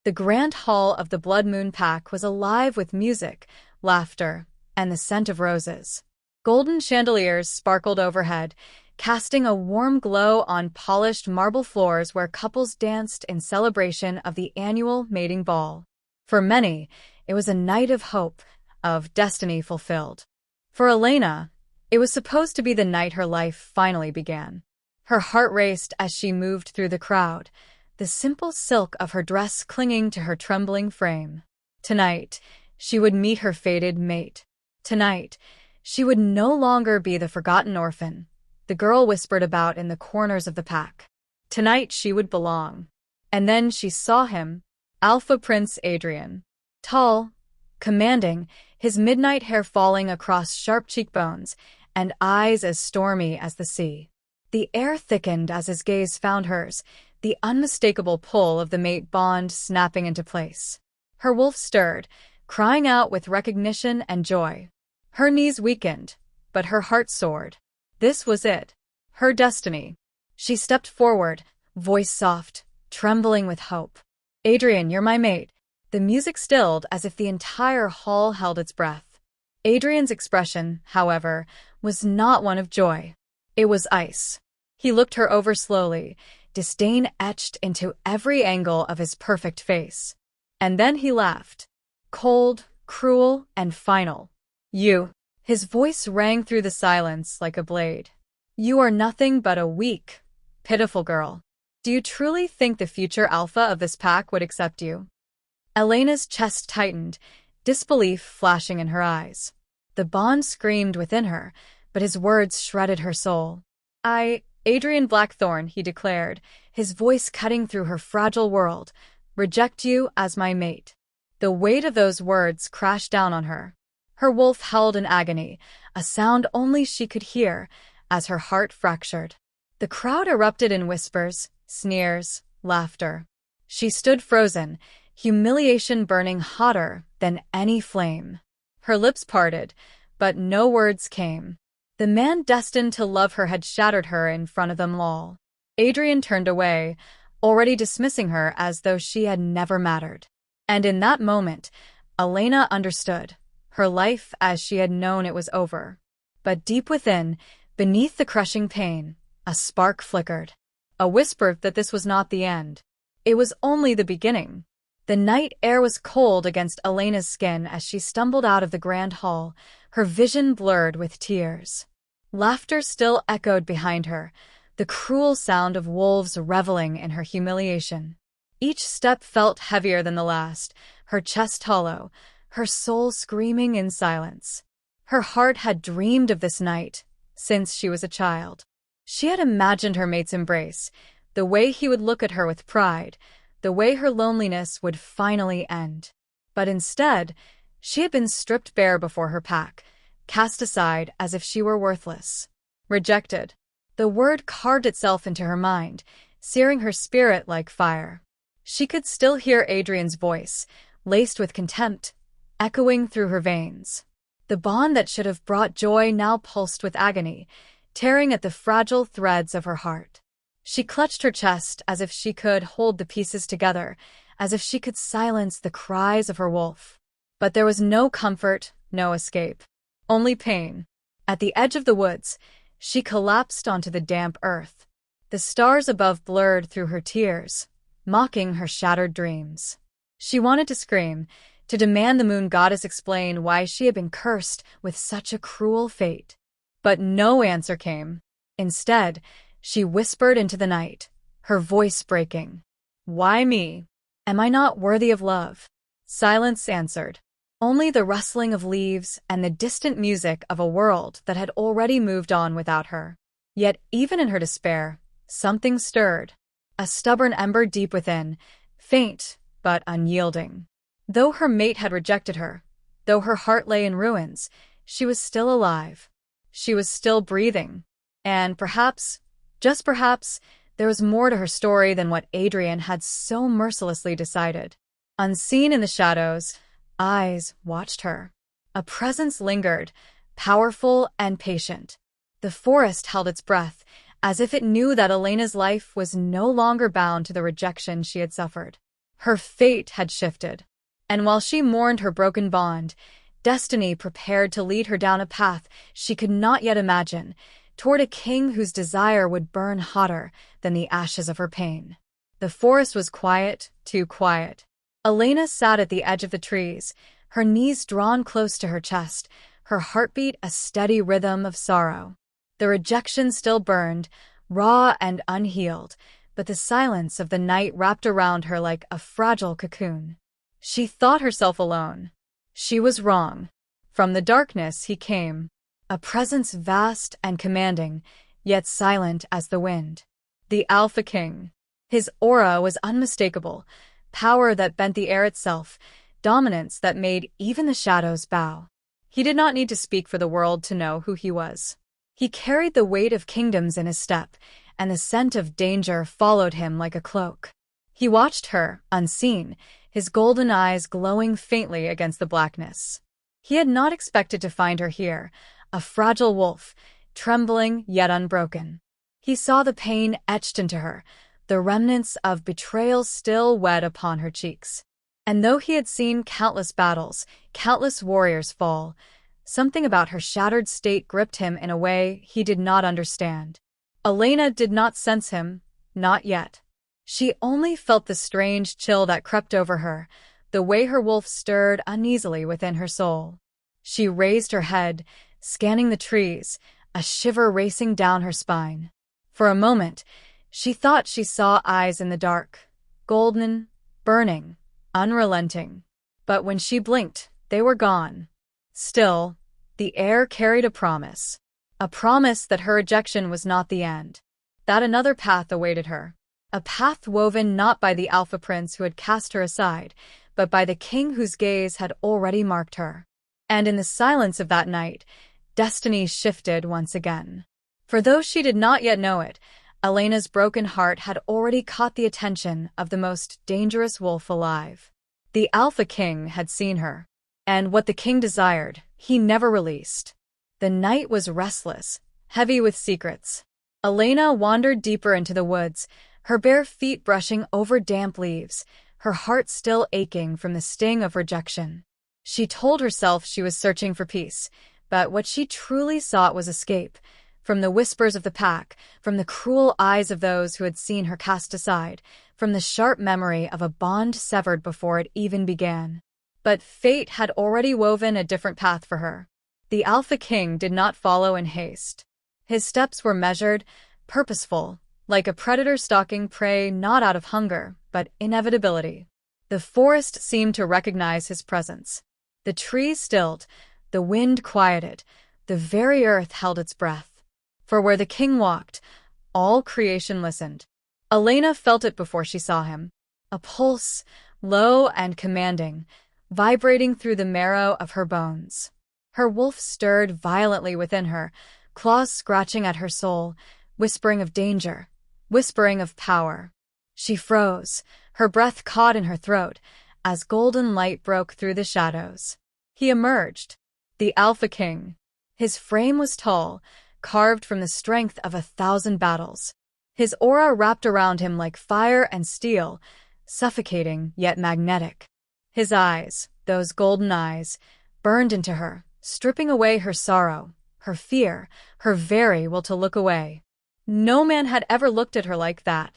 The grand hall of the Blood Moon Pack was alive with music, laughter, and the scent of roses. Golden chandeliers sparkled overhead, casting a warm glow on polished marble floors where couples danced in celebration of the annual mating ball. For many, it was a night of hope, of destiny fulfilled. For Elena, it was supposed to be the night her life finally began. Her heart raced as she moved through the crowd, the simple silk of her dress clinging to her trembling frame. Tonight, she would meet her fated mate. Tonight, she would no longer be the forgotten orphan, the girl whispered about in the corners of the pack. Tonight she would belong. And then she saw him, Alpha Prince Adrian. Tall, commanding, his midnight hair falling across sharp cheekbones, and eyes as stormy as the sea. The air thickened as his gaze found hers, the unmistakable pull of the mate bond snapping into place. Her wolf stirred, crying out with recognition and joy. Her knees weakened, but her heart soared. This was it. Her destiny. She stepped forward, voice soft, trembling with hope. "Adrian, you're my mate." The music stilled as if the entire hall held its breath. Adrian's expression, however, was not one of joy. It was ice. He looked her over slowly, disdain etched into every angle of his perfect face. And then he laughed. Cold, cruel, and final. "You." His voice rang through the silence like a blade. "You are nothing but a weak, pitiful girl. Do you truly think the future alpha of this pack would accept you?" Elena's chest tightened, disbelief flashing in her eyes. The bond screamed within her, but his words shredded her soul. Adrian Blackthorn," he declared, his voice cutting through her fragile world, "reject you as my mate." The weight of those words crashed down on her. Her wolf howled in agony, a sound only she could hear, as her heart fractured. The crowd erupted in whispers, sneers, laughter. She stood frozen, humiliation burning hotter than any flame. Her lips parted, but no words came. The man destined to love her had shattered her in front of them all. Adrian turned away, already dismissing her as though she had never mattered. And in that moment, Elena understood. Her life as she had known it was over. But deep within, beneath the crushing pain, a spark flickered. A whisper that this was not the end. It was only the beginning. The night air was cold against Elena's skin as she stumbled out of the grand hall, her vision blurred with tears. Laughter still echoed behind her, the cruel sound of wolves reveling in her humiliation. Each step felt heavier than the last, her chest hollow, her soul screaming in silence. Her heart had dreamed of this night since she was a child. She had imagined her mate's embrace, the way he would look at her with pride, the way her loneliness would finally end. But instead, she had been stripped bare before her pack, cast aside as if she were worthless. Rejected. The word carved itself into her mind, searing her spirit like fire. She could still hear Adrian's voice, laced with contempt, echoing through her veins. The bond that should have brought joy now pulsed with agony, tearing at the fragile threads of her heart. She clutched her chest as if she could hold the pieces together, as if she could silence the cries of her wolf. But there was no comfort, no escape. Only pain. At the edge of the woods, she collapsed onto the damp earth. The stars above blurred through her tears, mocking her shattered dreams. She wanted to scream, to demand the moon goddess explain why she had been cursed with such a cruel fate. But no answer came. Instead, she whispered into the night, her voice breaking. "Why me? Am I not worthy of love?" Silence answered. Only the rustling of leaves and the distant music of a world that had already moved on without her. Yet even in her despair, something stirred. A stubborn ember deep within, faint but unyielding. Though her mate had rejected her, though her heart lay in ruins, she was still alive. She was still breathing. And perhaps, just perhaps, there was more to her story than what Adrian had so mercilessly decided. Unseen in the shadows, eyes watched her. A presence lingered, powerful and patient. The forest held its breath, as if it knew that Elena's life was no longer bound to the rejection she had suffered. Her fate had shifted. And while she mourned her broken bond, destiny prepared to lead her down a path she could not yet imagine, toward a king whose desire would burn hotter than the ashes of her pain. The forest was quiet, too quiet. Elena sat at the edge of the trees, her knees drawn close to her chest, her heartbeat a steady rhythm of sorrow. The rejection still burned, raw and unhealed, but the silence of the night wrapped around her like a fragile cocoon. She thought herself alone. She was wrong. From the darkness he came, a presence vast and commanding, yet silent as the wind. The alphaking. His aura was unmistakable, power that bent the air itself, dominance that made even the shadows bow. He did not need to speak for the world to know who he was. He carried the weight of kingdoms in his step, and the scent of danger followed him like a cloak. He watched her, unseen, his golden eyes glowing faintly against the blackness. He had not expected to find her here, a fragile wolf, trembling yet unbroken. He saw the pain etched into her, the remnants of betrayal still wet upon her cheeks. And though he had seen countless battles, countless warriors fall, something about her shattered state gripped him in a way he did not understand. Elena did not sense him, not yet. She only felt the strange chill that crept over her, the way her wolf stirred uneasily within her soul. She raised her head, scanning the trees, a shiver racing down her spine. For a moment, she thought she saw eyes in the dark, golden, burning, unrelenting. But when she blinked, they were gone. Still, the air carried a promise that her rejection was not the end, that another path awaited her, a path woven not by the alpha prince who had cast her aside, but by the king whose gaze had already marked her. And in the silence of that night, destiny shifted once again. For though she did not yet know it, Elena's broken heart had already caught the attention of the most dangerous wolf alive. The Alpha King had seen her, and what the king desired, he never released. The night was restless, heavy with secrets. Elena wandered deeper into the woods, her bare feet brushing over damp leaves, her heart still aching from the sting of rejection. She told herself she was searching for peace, but what she truly sought was escape, from the whispers of the pack, from the cruel eyes of those who had seen her cast aside, from the sharp memory of a bond severed before it even began. But fate had already woven a different path for her. The Alpha King did not follow in haste. His steps were measured, purposeful, like a predator stalking prey not out of hunger, but inevitability. The forest seemed to recognize his presence. The trees stilled, the wind quieted, the very earth held its breath. For where the king walked, all creation listened. Elena felt it before she saw him. A pulse, low and commanding, vibrating through the marrow of her bones. Her wolf stirred violently within her, claws scratching at her soul, whispering of danger, whispering of power. She froze, her breath caught in her throat, as golden light broke through the shadows. He emerged, the Alpha King. His frame was tall, carved from the strength of 1,000 battles. His aura wrapped around him like fire and steel, suffocating yet magnetic. His eyes, those golden eyes, burned into her, stripping away her sorrow, her fear, her very will to look away. No man had ever looked at her like that.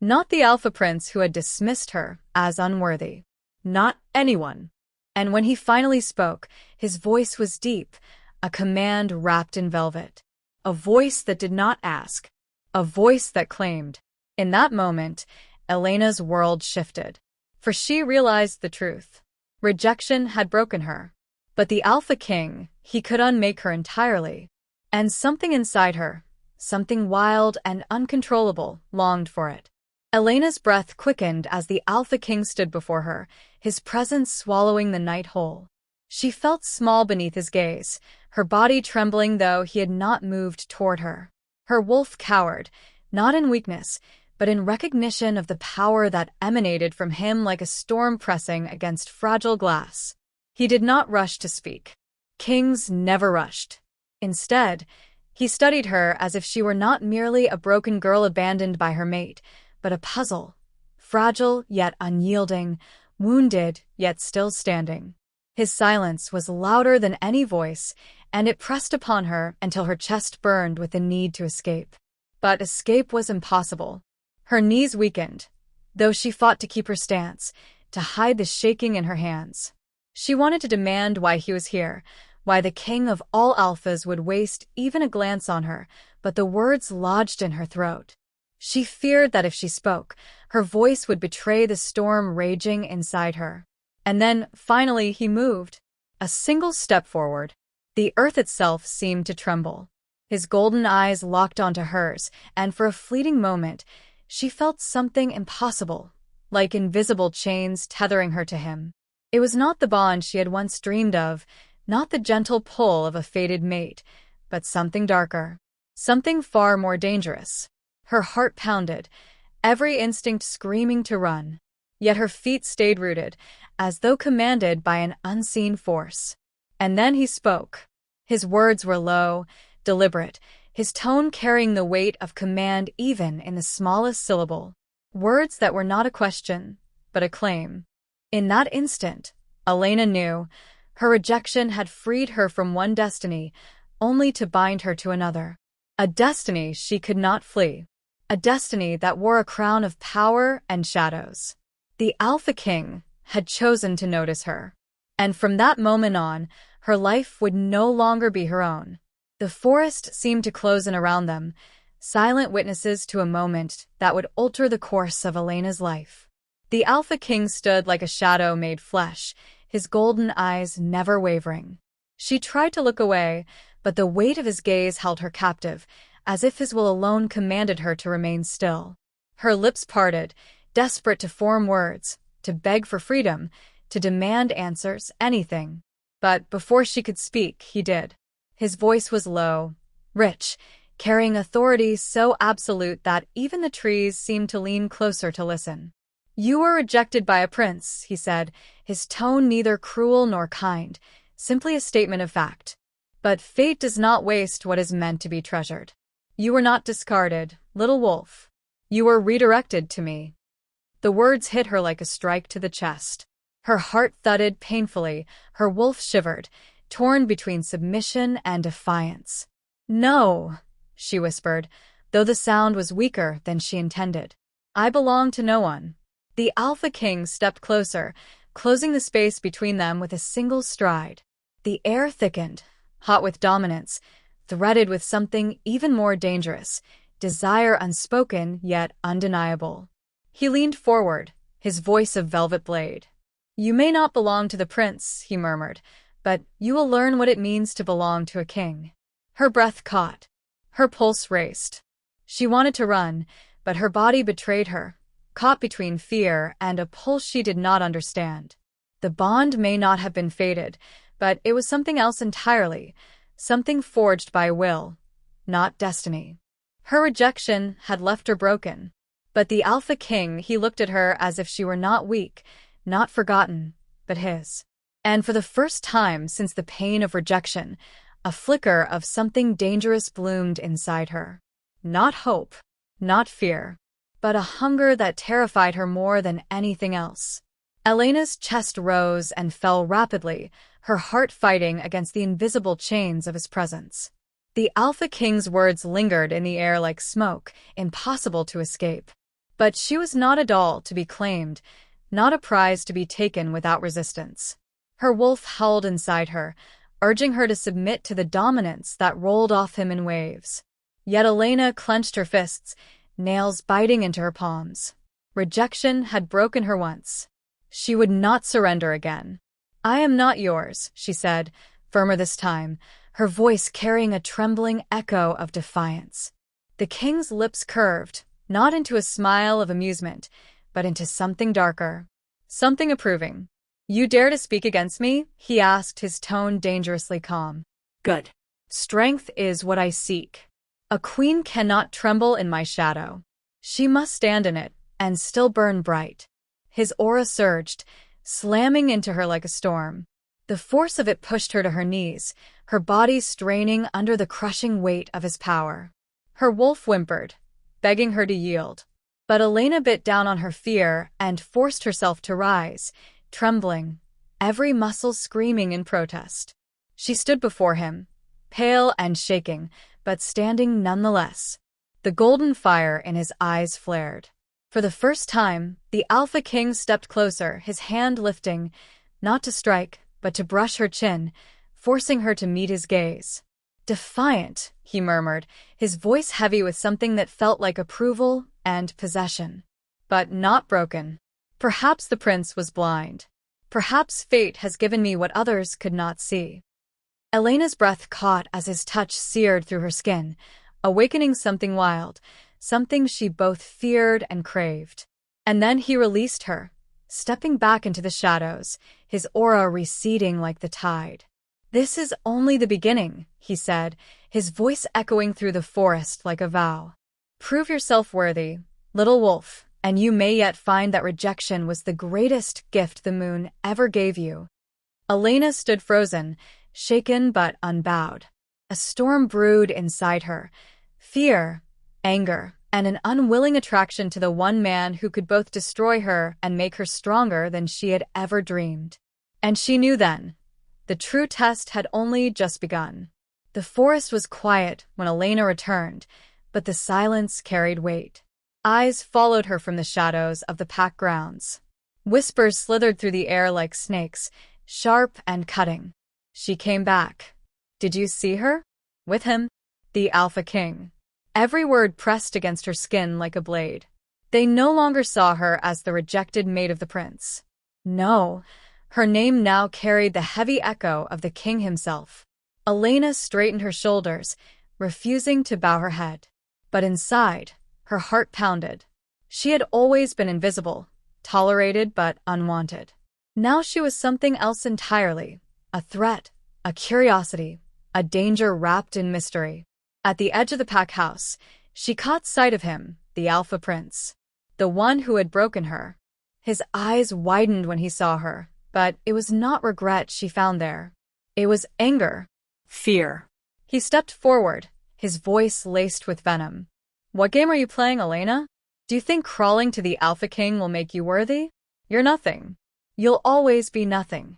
Not the Alpha Prince who had dismissed her as unworthy. Not anyone. And when he finally spoke, his voice was deep, a command wrapped in velvet. A voice that did not ask. A voice that claimed. In that moment, Elena's world shifted. For she realized the truth. Rejection had broken her. But the Alpha King, he could unmake her entirely. And something inside her, something wild and uncontrollable, longed for it. Elena's breath quickened as the Alpha King stood before her, his presence swallowing the night whole. She felt small beneath his gaze, her body trembling though he had not moved toward her. Her wolf cowered, not in weakness, but in recognition of the power that emanated from him like a storm pressing against fragile glass. He did not rush to speak. Kings never rushed. Instead, he studied her as if she were not merely a broken girl abandoned by her mate, but a puzzle, fragile yet unyielding, wounded yet still standing. His silence was louder than any voice, and it pressed upon her until her chest burned with the need to escape. But escape was impossible. Her knees weakened, though she fought to keep her stance, to hide the shaking in her hands. She wanted to demand why he was here, why the king of all alphas would waste even a glance on her, but the words lodged in her throat. She feared that if she spoke, her voice would betray the storm raging inside her. And then, finally, he moved. A single step forward. The earth itself seemed to tremble. His golden eyes locked onto hers, and for a fleeting moment, she felt something impossible, like invisible chains tethering her to him. It was not the bond she had once dreamed of, not the gentle pull of a fated mate, but something darker, something far more dangerous. Her heart pounded, every instinct screaming to run. Yet her feet stayed rooted, as though commanded by an unseen force. And then he spoke. His words were low, deliberate, his tone carrying the weight of command even in the smallest syllable. Words that were not a question, but a claim. In that instant, Elena knew her rejection had freed her from one destiny, only to bind her to another. A destiny she could not flee. A destiny that wore a crown of power and shadows. The alphaking had chosen to notice her. And from that moment on, her life would no longer be her own. The forest seemed to close in around them, silent witnesses to a moment that would alter the course of Elena's life. The alphaking stood like a shadow made flesh, his golden eyes never wavering. She tried to look away, but the weight of his gaze held her captive, as if his will alone commanded her to remain still. Her lips parted, desperate to form words, to beg for freedom, to demand answers, anything. But before she could speak, he did. His voice was low, rich, carrying authority so absolute that even the trees seemed to lean closer to listen. "You were rejected by a prince," he said, his tone neither cruel nor kind, simply a statement of fact. "But fate does not waste what is meant to be treasured. You were not discarded, little wolf. You were redirected to me." The words hit her like a strike to the chest. Her heart thudded painfully, her wolf shivered, torn between submission and defiance. "No," she whispered, though the sound was weaker than she intended. "I belong to no one." The alphaking stepped closer, closing the space between them with a single stride. The air thickened, hot with dominance, threaded with something even more dangerous, desire unspoken yet undeniable. He leaned forward, his voice a velvet blade. "You may not belong to the prince," he murmured, "but you will learn what it means to belong to a king." Her breath caught. Her pulse raced. She wanted to run, but her body betrayed her, caught between fear and a pull she did not understand. The bond may not have been fated, but it was something else entirely, something forged by will, not destiny. Her rejection had left her broken. But the alphaking, he looked at her as if she were not weak, not forgotten, but his. And for the first time since the pain of rejection, a flicker of something dangerous bloomed inside her. Not hope, not fear, but a hunger that terrified her more than anything else. Elena's chest rose and fell rapidly, her heart fighting against the invisible chains of his presence. The alphaking's words lingered in the air like smoke, impossible to escape. But she was not a doll to be claimed, not a prize to be taken without resistance. Her wolf howled inside her, urging her to submit to the dominance that rolled off him in waves. Yet Elena clenched her fists, nails biting into her palms. Rejection had broken her once. She would not surrender again. "I am not yours," she said, firmer this time, her voice carrying a trembling echo of defiance. The king's lips curved, not into a smile of amusement, but into something darker, something approving. "You dare to speak against me?" he asked, his tone dangerously calm. "Good. Strength is what I seek. A queen cannot tremble in my shadow. She must stand in it, and still burn bright." His aura surged, slamming into her like a storm. The force of it pushed her to her knees, her body straining under the crushing weight of his power. Her wolf whimpered, begging her to yield. But Elena bit down on her fear and forced herself to rise, trembling, every muscle screaming in protest. She stood before him, pale and shaking, but standing nonetheless. The golden fire in his eyes flared. For the first time, the Alpha King stepped closer, his hand lifting, not to strike, but to brush her chin, forcing her to meet his gaze. "Defiant," he murmured, his voice heavy with something that felt like approval and possession. But not broken. "Perhaps the prince was blind. Perhaps fate has given me what others could not see." Elena's breath caught as his touch seared through her skin, awakening something wild, something she both feared and craved. And then he released her, stepping back into the shadows, his aura receding like the tide. "This is only the beginning," he said, his voice echoing through the forest like a vow. "Prove yourself worthy, little wolf, and you may yet find that rejection was the greatest gift the moon ever gave you." Elena stood frozen, shaken but unbowed. A storm brewed inside her, fear, anger, and an unwilling attraction to the one man who could both destroy her and make her stronger than she had ever dreamed. And she knew then, the true test had only just begun. The forest was quiet when Elena returned, but the silence carried weight. Eyes followed her from the shadows of the pack grounds. Whispers slithered through the air like snakes, sharp and cutting. She came back. "Did you see her? With him? The Alpha King." Every word pressed against her skin like a blade. They no longer saw her as the rejected mate of the prince. No, her name now carried the heavy echo of the king himself. Elena straightened her shoulders, refusing to bow her head. But inside, her heart pounded. She had always been invisible, tolerated but unwanted. Now she was something else entirely, a threat, a curiosity, a danger wrapped in mystery. At the edge of the pack house, she caught sight of him, the Alpha Prince, the one who had broken her. His eyes widened when he saw her, but it was not regret she found there. It was anger, fear. He stepped forward, his voice laced with venom. "What game are you playing, Elena? Do you think crawling to the Alpha King will make you worthy? You're nothing. You'll always be nothing."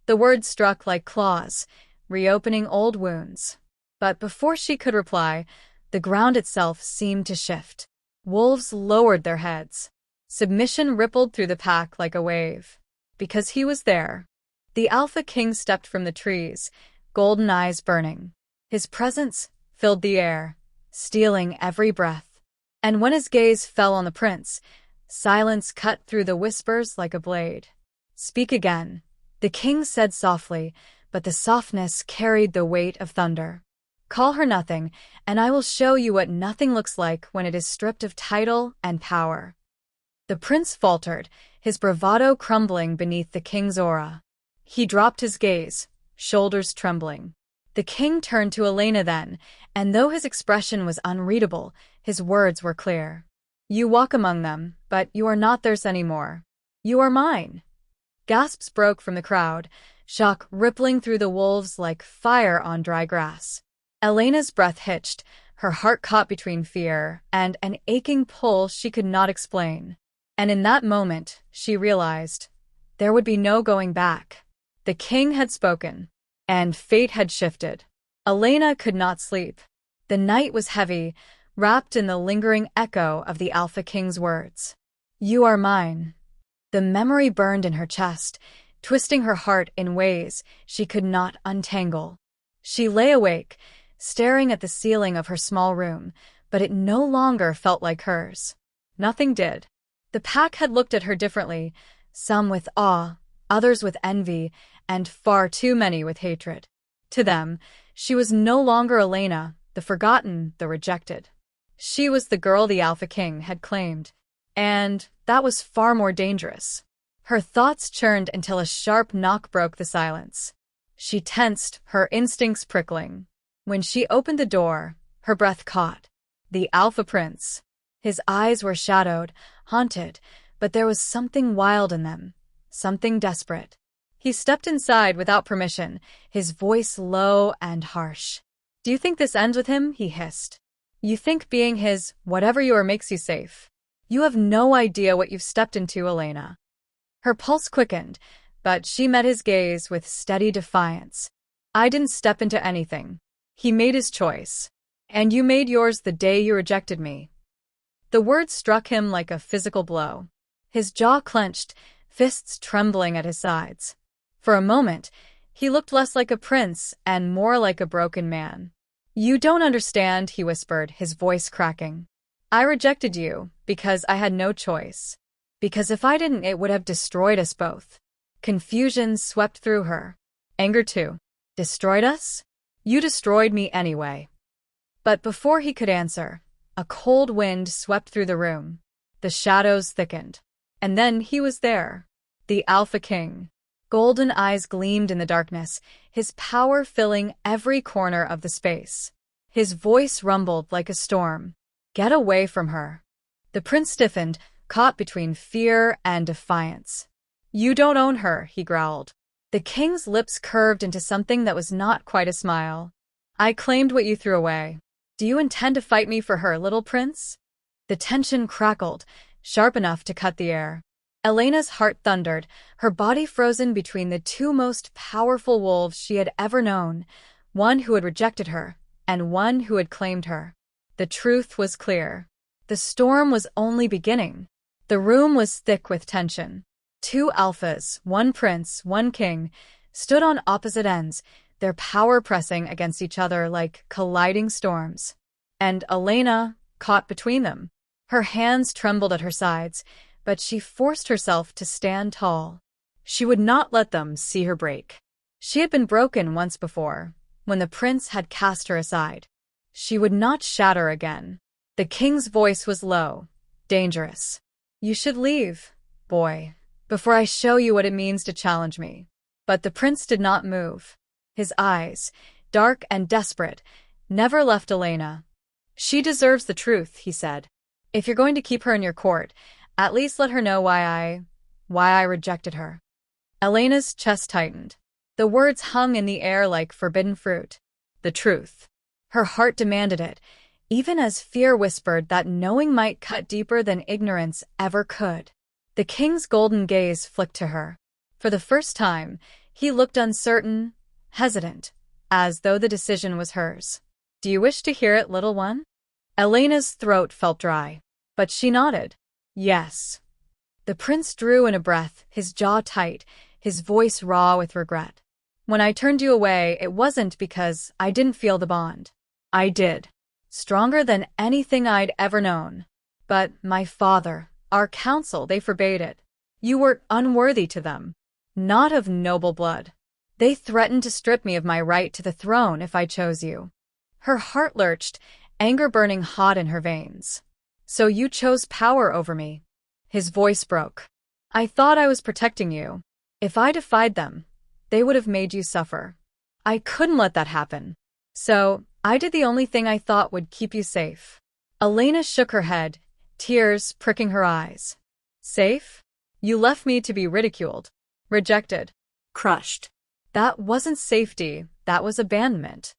The words struck like claws, reopening old wounds. But before she could reply, the ground itself seemed to shift. Wolves lowered their heads. Submission rippled through the pack like a wave. Because he was there. The Alpha King stepped from the trees, golden eyes burning. His presence filled the air, stealing every breath. And when his gaze fell on the prince, silence cut through the whispers like a blade. "Speak again," the king said softly, but the softness carried the weight of thunder. "Call her nothing, and I will show you what nothing looks like when it is stripped of title and power." The prince faltered, his bravado crumbling beneath the king's aura. He dropped his gaze, shoulders trembling. The king turned to Elena then, and though his expression was unreadable, his words were clear. "You walk among them, but you are not theirs anymore. You are mine." Gasps broke from the crowd, shock rippling through the wolves like fire on dry grass. Elena's breath hitched, her heart caught between fear and an aching pull she could not explain. And in that moment, she realized there would be no going back. The king had spoken, and fate had shifted. Elena could not sleep. The night was heavy, wrapped in the lingering echo of the Alpha King's words. "You are mine." The memory burned in her chest, twisting her heart in ways she could not untangle. She lay awake, staring at the ceiling of her small room, but it no longer felt like hers. Nothing did. The pack had looked at her differently, some with awe, others with envy, and far too many with hatred. To them, she was no longer Elena, the forgotten, the rejected. She was the girl the Alpha King had claimed. And that was far more dangerous. Her thoughts churned until a sharp knock broke the silence. She tensed, her instincts prickling. When she opened the door, her breath caught. The Alpha Prince. His eyes were shadowed, haunted, but there was something wild in them, something desperate. He stepped inside without permission, his voice low and harsh. "Do you think this ends with him?" he hissed. "You think being his whatever you are makes you safe?" You have no idea what you've stepped into, Elena. Her pulse quickened, but she met his gaze with steady defiance. I didn't step into anything. He made his choice. And you made yours the day you rejected me. The words struck him like a physical blow. His jaw clenched, fists trembling at his sides. For a moment, he looked less like a prince and more like a broken man. You don't understand, he whispered, his voice cracking. I rejected you because I had no choice. Because if I didn't, it would have destroyed us both. Confusion swept through her. Anger too. Destroyed us? You destroyed me anyway. But before he could answer, a cold wind swept through the room. The shadows thickened. And then he was there. The alphaking. Golden eyes gleamed in the darkness, his power filling every corner of the space. His voice rumbled like a storm. Get away from her. The prince stiffened, caught between fear and defiance. You don't own her, he growled. The king's lips curved into something that was not quite a smile. I claimed what you threw away. Do you intend to fight me for her, little prince? The tension crackled, sharp enough to cut the air. Elena's heart thundered, her body frozen between the two most powerful wolves she had ever known, one who had rejected her, and one who had claimed her. The truth was clear. The storm was only beginning. The room was thick with tension. Two alphas, one prince, one king, stood on opposite ends, their power pressing against each other like colliding storms. And Elena, caught between them. Her hands trembled at her sides, but she forced herself to stand tall. She would not let them see her break. She had been broken once before, when the prince had cast her aside. She would not shatter again. The king's voice was low, dangerous. You should leave, boy, before I show you what it means to challenge me. But the prince did not move. His eyes, dark and desperate, never left Elena. She deserves the truth, he said. If you're going to keep her in your court, at least let her know why I rejected her. Elena's chest tightened. The words hung in the air like forbidden fruit. The truth. Her heart demanded it, even as fear whispered that knowing might cut deeper than ignorance ever could. The king's golden gaze flicked to her. For the first time, he looked uncertain, hesitant, as though the decision was hers. Do you wish to hear it, little one? Elena's throat felt dry, but she nodded. Yes. The prince drew in a breath, his jaw tight, his voice raw with regret. When I turned you away, it wasn't because I didn't feel the bond. I did. Stronger than anything I'd ever known. But my father, our council, they forbade it. You were unworthy to them. Not of noble blood. They threatened to strip me of my right to the throne if I chose you. Her heart lurched, anger burning hot in her veins. So you chose power over me. His voice broke. I thought I was protecting you. If I defied them, they would have made you suffer. I couldn't let that happen. So, I did the only thing I thought would keep you safe. Elena shook her head, tears pricking her eyes. Safe? You left me to be ridiculed, rejected, crushed. That wasn't safety, that was abandonment.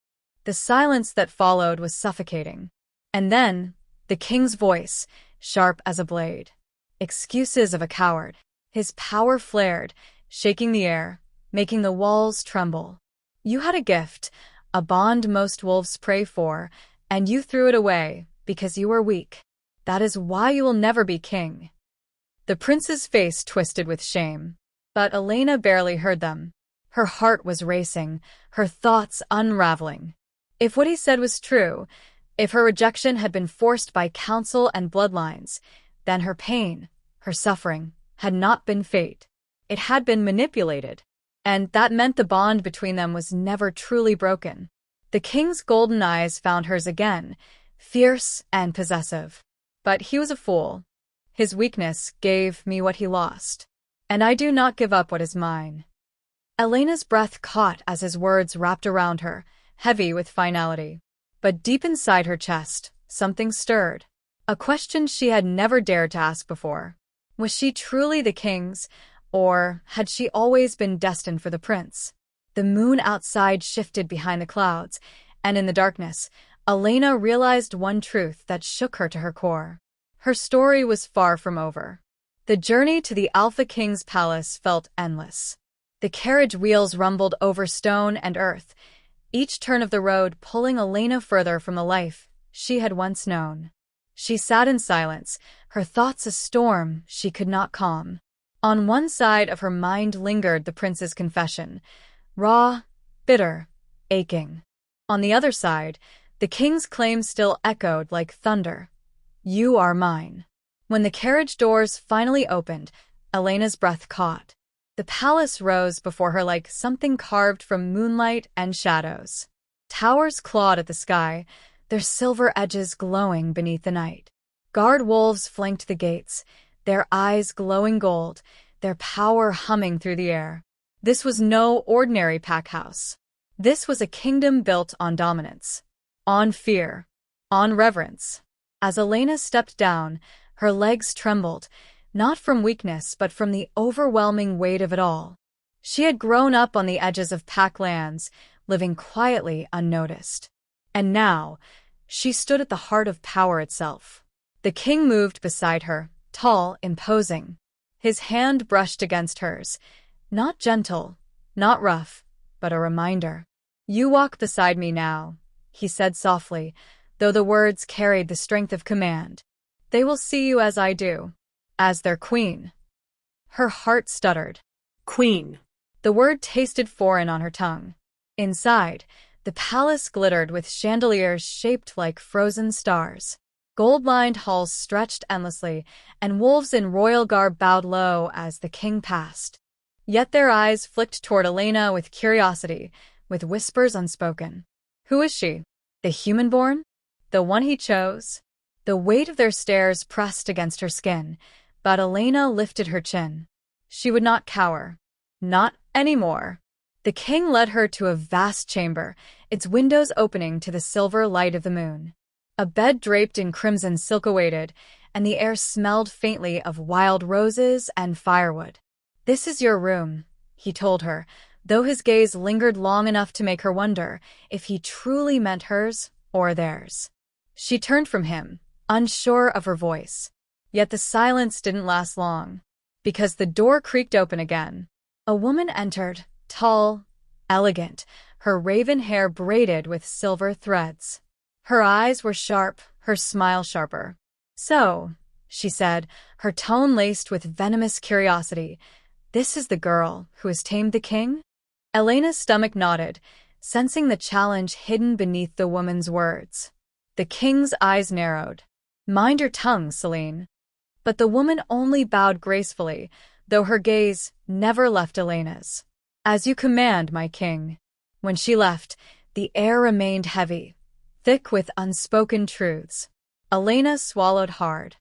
The silence that followed was suffocating. And then, the king's voice, sharp as a blade. Excuses of a coward. His power flared, shaking the air, making the walls tremble. You had a gift, a bond most wolves pray for, and you threw it away because you were weak. That is why you will never be king. The prince's face twisted with shame, but Elena barely heard them. Her heart was racing, her thoughts unraveling. If what he said was true, if her rejection had been forced by council and bloodlines, then her pain, her suffering, had not been fate. It had been manipulated. And that meant the bond between them was never truly broken. The king's golden eyes found hers again, fierce and possessive. But he was a fool. His weakness gave me what he lost. And I do not give up what is mine. Elena's breath caught as his words wrapped around her, heavy with finality. But deep inside her chest, something stirred. A question she had never dared to ask before. Was she truly the king's, or had she always been destined for the prince? The moon outside shifted behind the clouds, and in the darkness, Elena realized one truth that shook her to her core. her story was far from over. The journey to the Alpha King's palace felt endless. The carriage wheels rumbled over stone and earth, each turn of the road pulling Elena further from the life she had once known. She sat in silence, her thoughts a storm she could not calm. On one side of her mind lingered the prince's confession, raw, bitter, aching. On the other side, the king's claim still echoed like thunder. You are mine. When the carriage doors finally opened, Elena's breath caught. The palace rose before her like something carved from moonlight and shadows. Towers clawed at the sky, their silver edges glowing beneath the night. Guard wolves flanked the gates, their eyes glowing gold, their power humming through the air. This was no ordinary pack house. This was a kingdom built on dominance, on fear, on reverence. As Elena stepped down, her legs trembled, not from weakness but from the overwhelming weight of it all. She had grown up on the edges of pack lands, living quietly unnoticed. And now, she stood at the heart of power itself. The king moved beside her, tall, imposing. His hand brushed against hers, not gentle, not rough, but a reminder. You walk beside me now, he said softly, though the words carried the strength of command. They will see you as I do, as their queen. Her heart stuttered. Queen. The word tasted foreign on her tongue. Inside, the palace glittered with chandeliers shaped like frozen stars. Gold-lined halls stretched endlessly, and wolves in royal garb bowed low as the king passed. Yet their eyes flicked toward Elena with curiosity, with whispers unspoken. Who is she? The human-born? The one he chose? The weight of their stares pressed against her skin, but Elena lifted her chin. She would not cower. Not anymore. The king led her to a vast chamber, its windows opening to the silver light of the moon. A bed draped in crimson silk awaited, and the air smelled faintly of wild roses and firewood. This is your room, he told her, though his gaze lingered long enough to make her wonder if he truly meant hers or theirs. She turned from him, unsure of her voice. Yet the silence didn't last long, because the door creaked open again. A woman entered, tall, elegant, her raven hair braided with silver threads. Her eyes were sharp, her smile sharper. So, she said, her tone laced with venomous curiosity, this is the girl who has tamed the king? Elena's stomach nodded, sensing the challenge hidden beneath the woman's words. The king's eyes narrowed. Mind your tongue, Celine. But the woman only bowed gracefully, though her gaze never left Elena's. As you command, my king. When she left, the air remained heavy, thick with unspoken truths. Elena swallowed hard.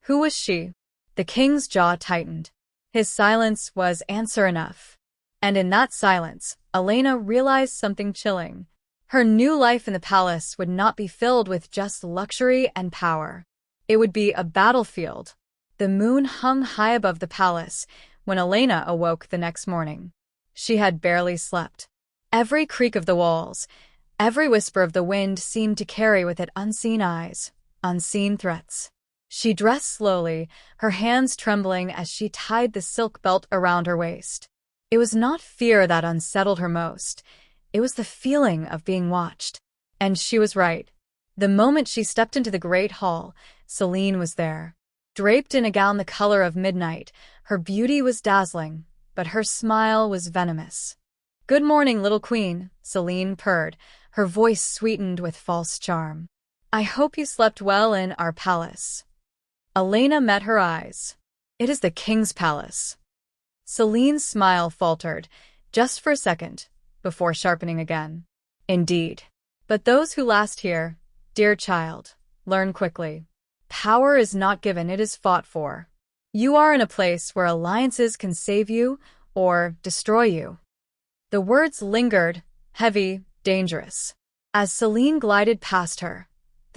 Who was she? The king's jaw tightened. His silence was answer enough. And in that silence, Elena realized something chilling. Her new life in the palace would not be filled with just luxury and power. It would be a battlefield. The moon hung high above the palace when Elena awoke the next morning. She had barely slept. Every creak of the walls, every whisper of the wind seemed to carry with it unseen eyes, unseen threats. She dressed slowly, her hands trembling as she tied the silk belt around her waist. It was not fear that unsettled her most. It was the feeling of being watched. And she was right. The moment she stepped into the great hall, Celine was there. Draped in a gown the color of midnight, her beauty was dazzling, but her smile was venomous. Good morning, little queen, Celine purred, her voice sweetened with false charm. I hope you slept well in our palace. Elena met her eyes. It is the king's palace. Celine's smile faltered, just for a second, before sharpening again. Indeed. But those who last here, dear child, learn quickly. Power is not given, it is fought for. You are in a place where alliances can save you or destroy you. The words lingered, heavy, dangerous. As Celine glided past her,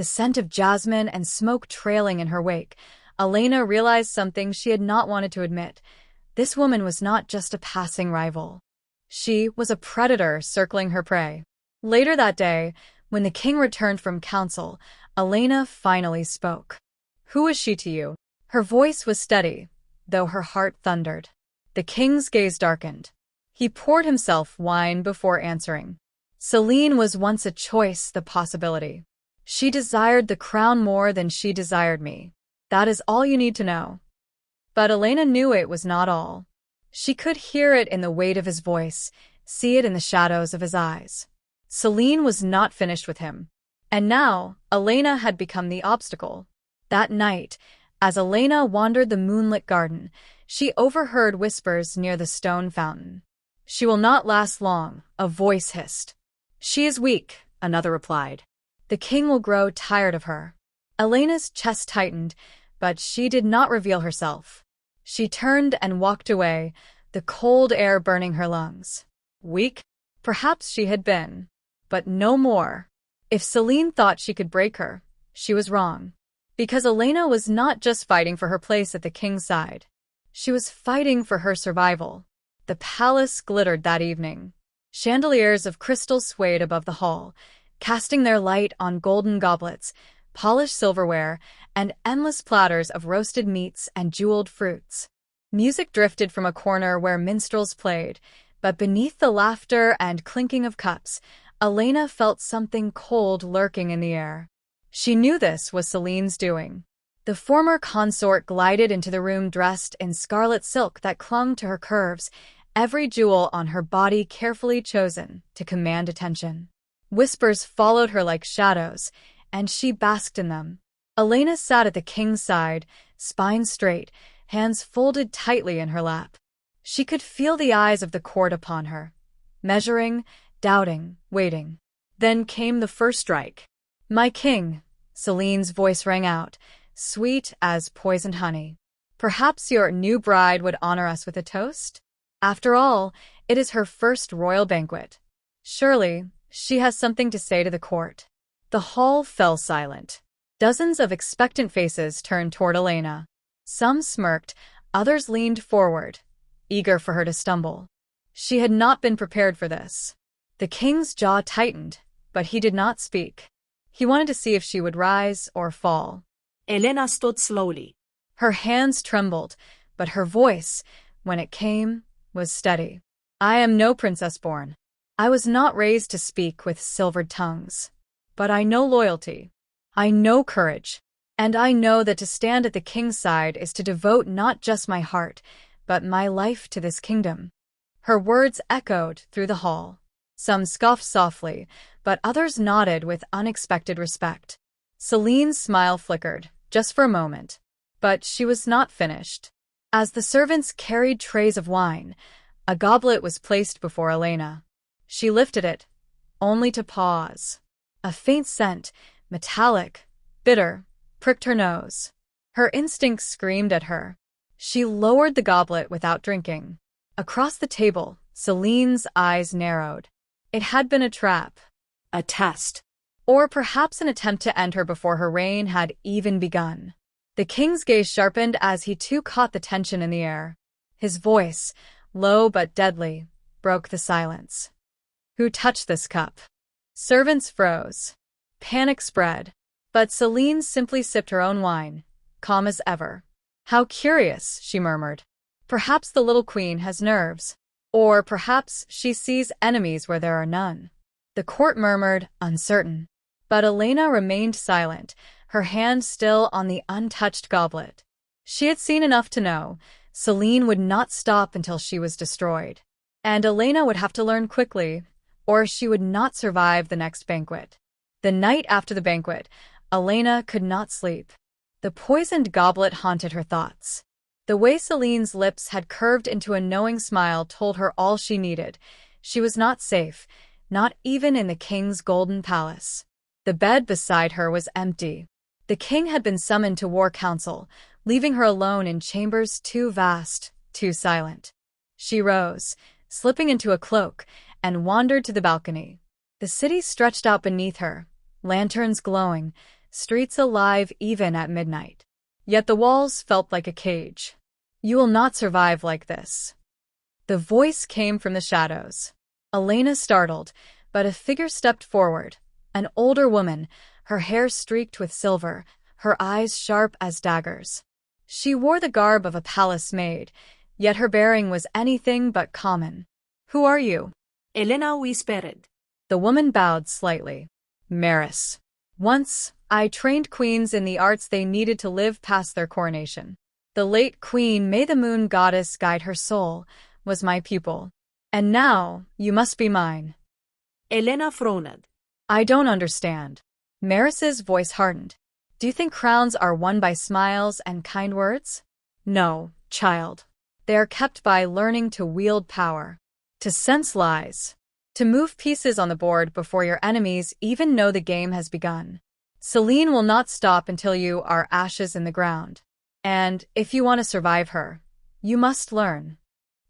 the scent of jasmine and smoke trailing in her wake, Elena realized something she had not wanted to admit. This woman was not just a passing rival. She was a predator circling her prey. Later that day, when the king returned from council, Elena finally spoke. Who is she to you? Her voice was steady, though her heart thundered. The king's gaze darkened. He poured himself wine before answering. Selene was once a choice, the possibility. She desired the crown more than she desired me. That is all you need to know. But Elena knew it was not all. She could hear it in the weight of his voice, see it in the shadows of his eyes. Selene was not finished with him. And now, Elena had become the obstacle. That night, as Elena wandered the moonlit garden, she overheard whispers near the stone fountain. She will not last long, a voice hissed. She is weak, another replied. The king will grow tired of her. Elena's chest tightened, but she did not reveal herself. She turned and walked away, the cold air burning her lungs. Weak? Perhaps she had been. But no more. If Selene thought she could break her, she was wrong. Because Elena was not just fighting for her place at the king's side. She was fighting for her survival. The palace glittered that evening. Chandeliers of crystal swayed above the hall, casting their light on golden goblets, polished silverware, and endless platters of roasted meats and jeweled fruits. Music drifted from a corner where minstrels played, but beneath the laughter and clinking of cups, Elena felt something cold lurking in the air. She knew this was Selene's doing. The former consort glided into the room dressed in scarlet silk that clung to her curves, every jewel on her body carefully chosen to command attention. Whispers followed her like shadows, and she basked in them. Elena sat at the king's side, spine straight, hands folded tightly in her lap. She could feel the eyes of the court upon her, measuring, doubting, waiting. Then came the first strike. "My king," Selene's voice rang out, sweet as poisoned honey. "Perhaps your new bride would honor us with a toast? After all, it is her first royal banquet. Surely, she has something to say to the court." The hall fell silent. Dozens of expectant faces turned toward Elena. Some smirked, others leaned forward, eager for her to stumble. She had not been prepared for this. The king's jaw tightened, but he did not speak. He wanted to see if she would rise or fall. Elena stood slowly. Her hands trembled, but her voice, when it came, was steady. "I am no princess born. I was not raised to speak with silvered tongues. But I know loyalty. I know courage. And I know that to stand at the king's side is to devote not just my heart, but my life to this kingdom." Her words echoed through the hall. Some scoffed softly, but others nodded with unexpected respect. Selene's smile flickered, just for a moment. But she was not finished. As the servants carried trays of wine, a goblet was placed before Elena. She lifted it, only to pause. A faint scent, metallic, bitter, pricked her nose. Her instincts screamed at her. She lowered the goblet without drinking. Across the table, Selene's eyes narrowed. It had been a trap. A test. Or perhaps an attempt to end her before her reign had even begun. The king's gaze sharpened as he too caught the tension in the air. His voice, low but deadly, broke the silence. "Who touched this cup?" Servants froze. Panic spread. But Selene simply sipped her own wine, calm as ever. "How curious," she murmured. "Perhaps the little queen has nerves. Or perhaps she sees enemies where there are none." The court murmured, uncertain. But Elena remained silent, her hand still on the untouched goblet. She had seen enough to know Selene would not stop until she was destroyed. And Elena would have to learn quickly, or she would not survive the next banquet. The night after the banquet, Elena could not sleep. The poisoned goblet haunted her thoughts. The way Selene's lips had curved into a knowing smile told her all she needed. She was not safe, not even in the king's golden palace. The bed beside her was empty. The king had been summoned to war council, leaving her alone in chambers too vast, too silent. She rose, slipping into a cloak, and wandered to the balcony. The city stretched out beneath her, lanterns glowing, streets alive even at midnight. Yet the walls felt like a cage. "You will not survive like this." The voice came from the shadows. Elena startled, but a figure stepped forward, an older woman, her hair streaked with silver, her eyes sharp as daggers. She wore the garb of a palace maid, yet her bearing was anything but common. "Who are you?" Elena whispered. The woman bowed slightly. "Maris. Once, I trained queens in the arts they needed to live past their coronation. The late queen, may the moon goddess guide her soul, was my pupil. And now, you must be mine." Elena frowned. "I don't understand." Maris's voice hardened. "Do you think crowns are won by smiles and kind words? No, child. They are kept by learning to wield power, to sense lies, to move pieces on the board before your enemies even know the game has begun. Celine will not stop until you are ashes in the ground. And if you want to survive her, you must learn."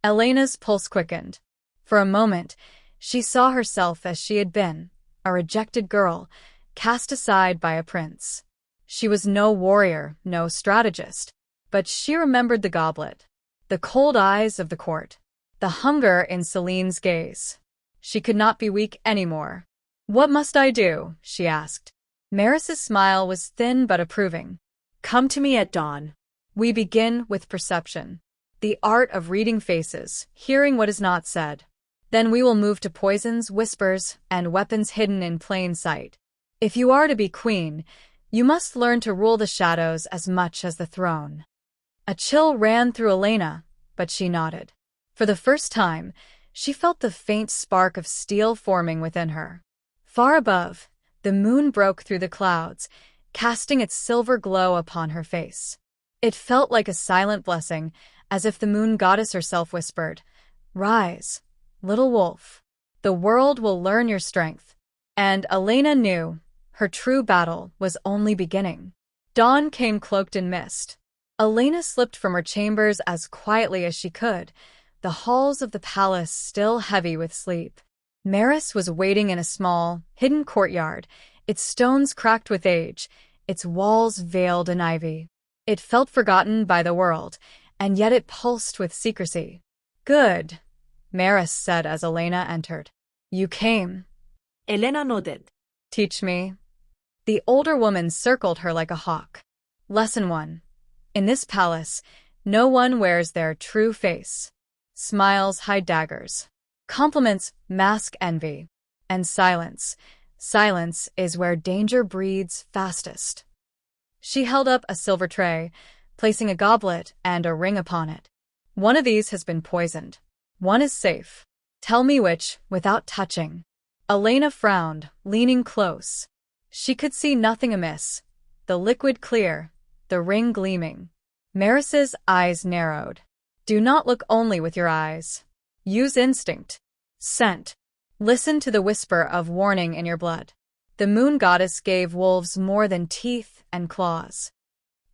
Elena's pulse quickened. For a moment, she saw herself as she had been, a rejected girl, cast aside by a prince. She was no warrior, no strategist, but she remembered the goblet, the cold eyes of the court, the hunger in Celine's gaze. She could not be weak anymore. "What must I do?" she asked. Maris's smile was thin but approving. "Come to me at dawn." "We begin with perception, the art of reading faces, hearing what is not said. Then we will move to poisons, whispers, and weapons hidden in plain sight. If you are to be queen, you must learn to rule the shadows as much as the throne." A chill ran through Elena, but she nodded. For the first time, she felt the faint spark of steel forming within her. Far above, the moon broke through the clouds, casting its silver glow upon her face. It felt like a silent blessing, as if the moon goddess herself whispered, "Rise, little wolf. The world will learn your strength." And Elena knew her true battle was only beginning. Dawn came cloaked in mist. Elena slipped from her chambers as quietly as she could, the halls of the palace still heavy with sleep. Maris was waiting in a small, hidden courtyard, its stones cracked with age, its walls veiled in ivy. It felt forgotten by the world, and yet it pulsed with secrecy. "Good," Maris said as Elena entered. "You came." Elena nodded. "Teach me." The older woman circled her like a hawk. Lesson 1. In this palace, no one wears their true face. Smiles hide daggers. Compliments mask envy. And silence is where danger breeds fastest. She held up a silver tray, placing a goblet and a ring upon it. "One of these has been poisoned. One is safe. Tell me which, without touching." Elena frowned, leaning close. She could see nothing amiss. The liquid clear, the ring gleaming. Maris's eyes narrowed. "Do not look only with your eyes. Use instinct. Scent. Listen to the whisper of warning in your blood. The moon goddess gave wolves more than teeth and claws."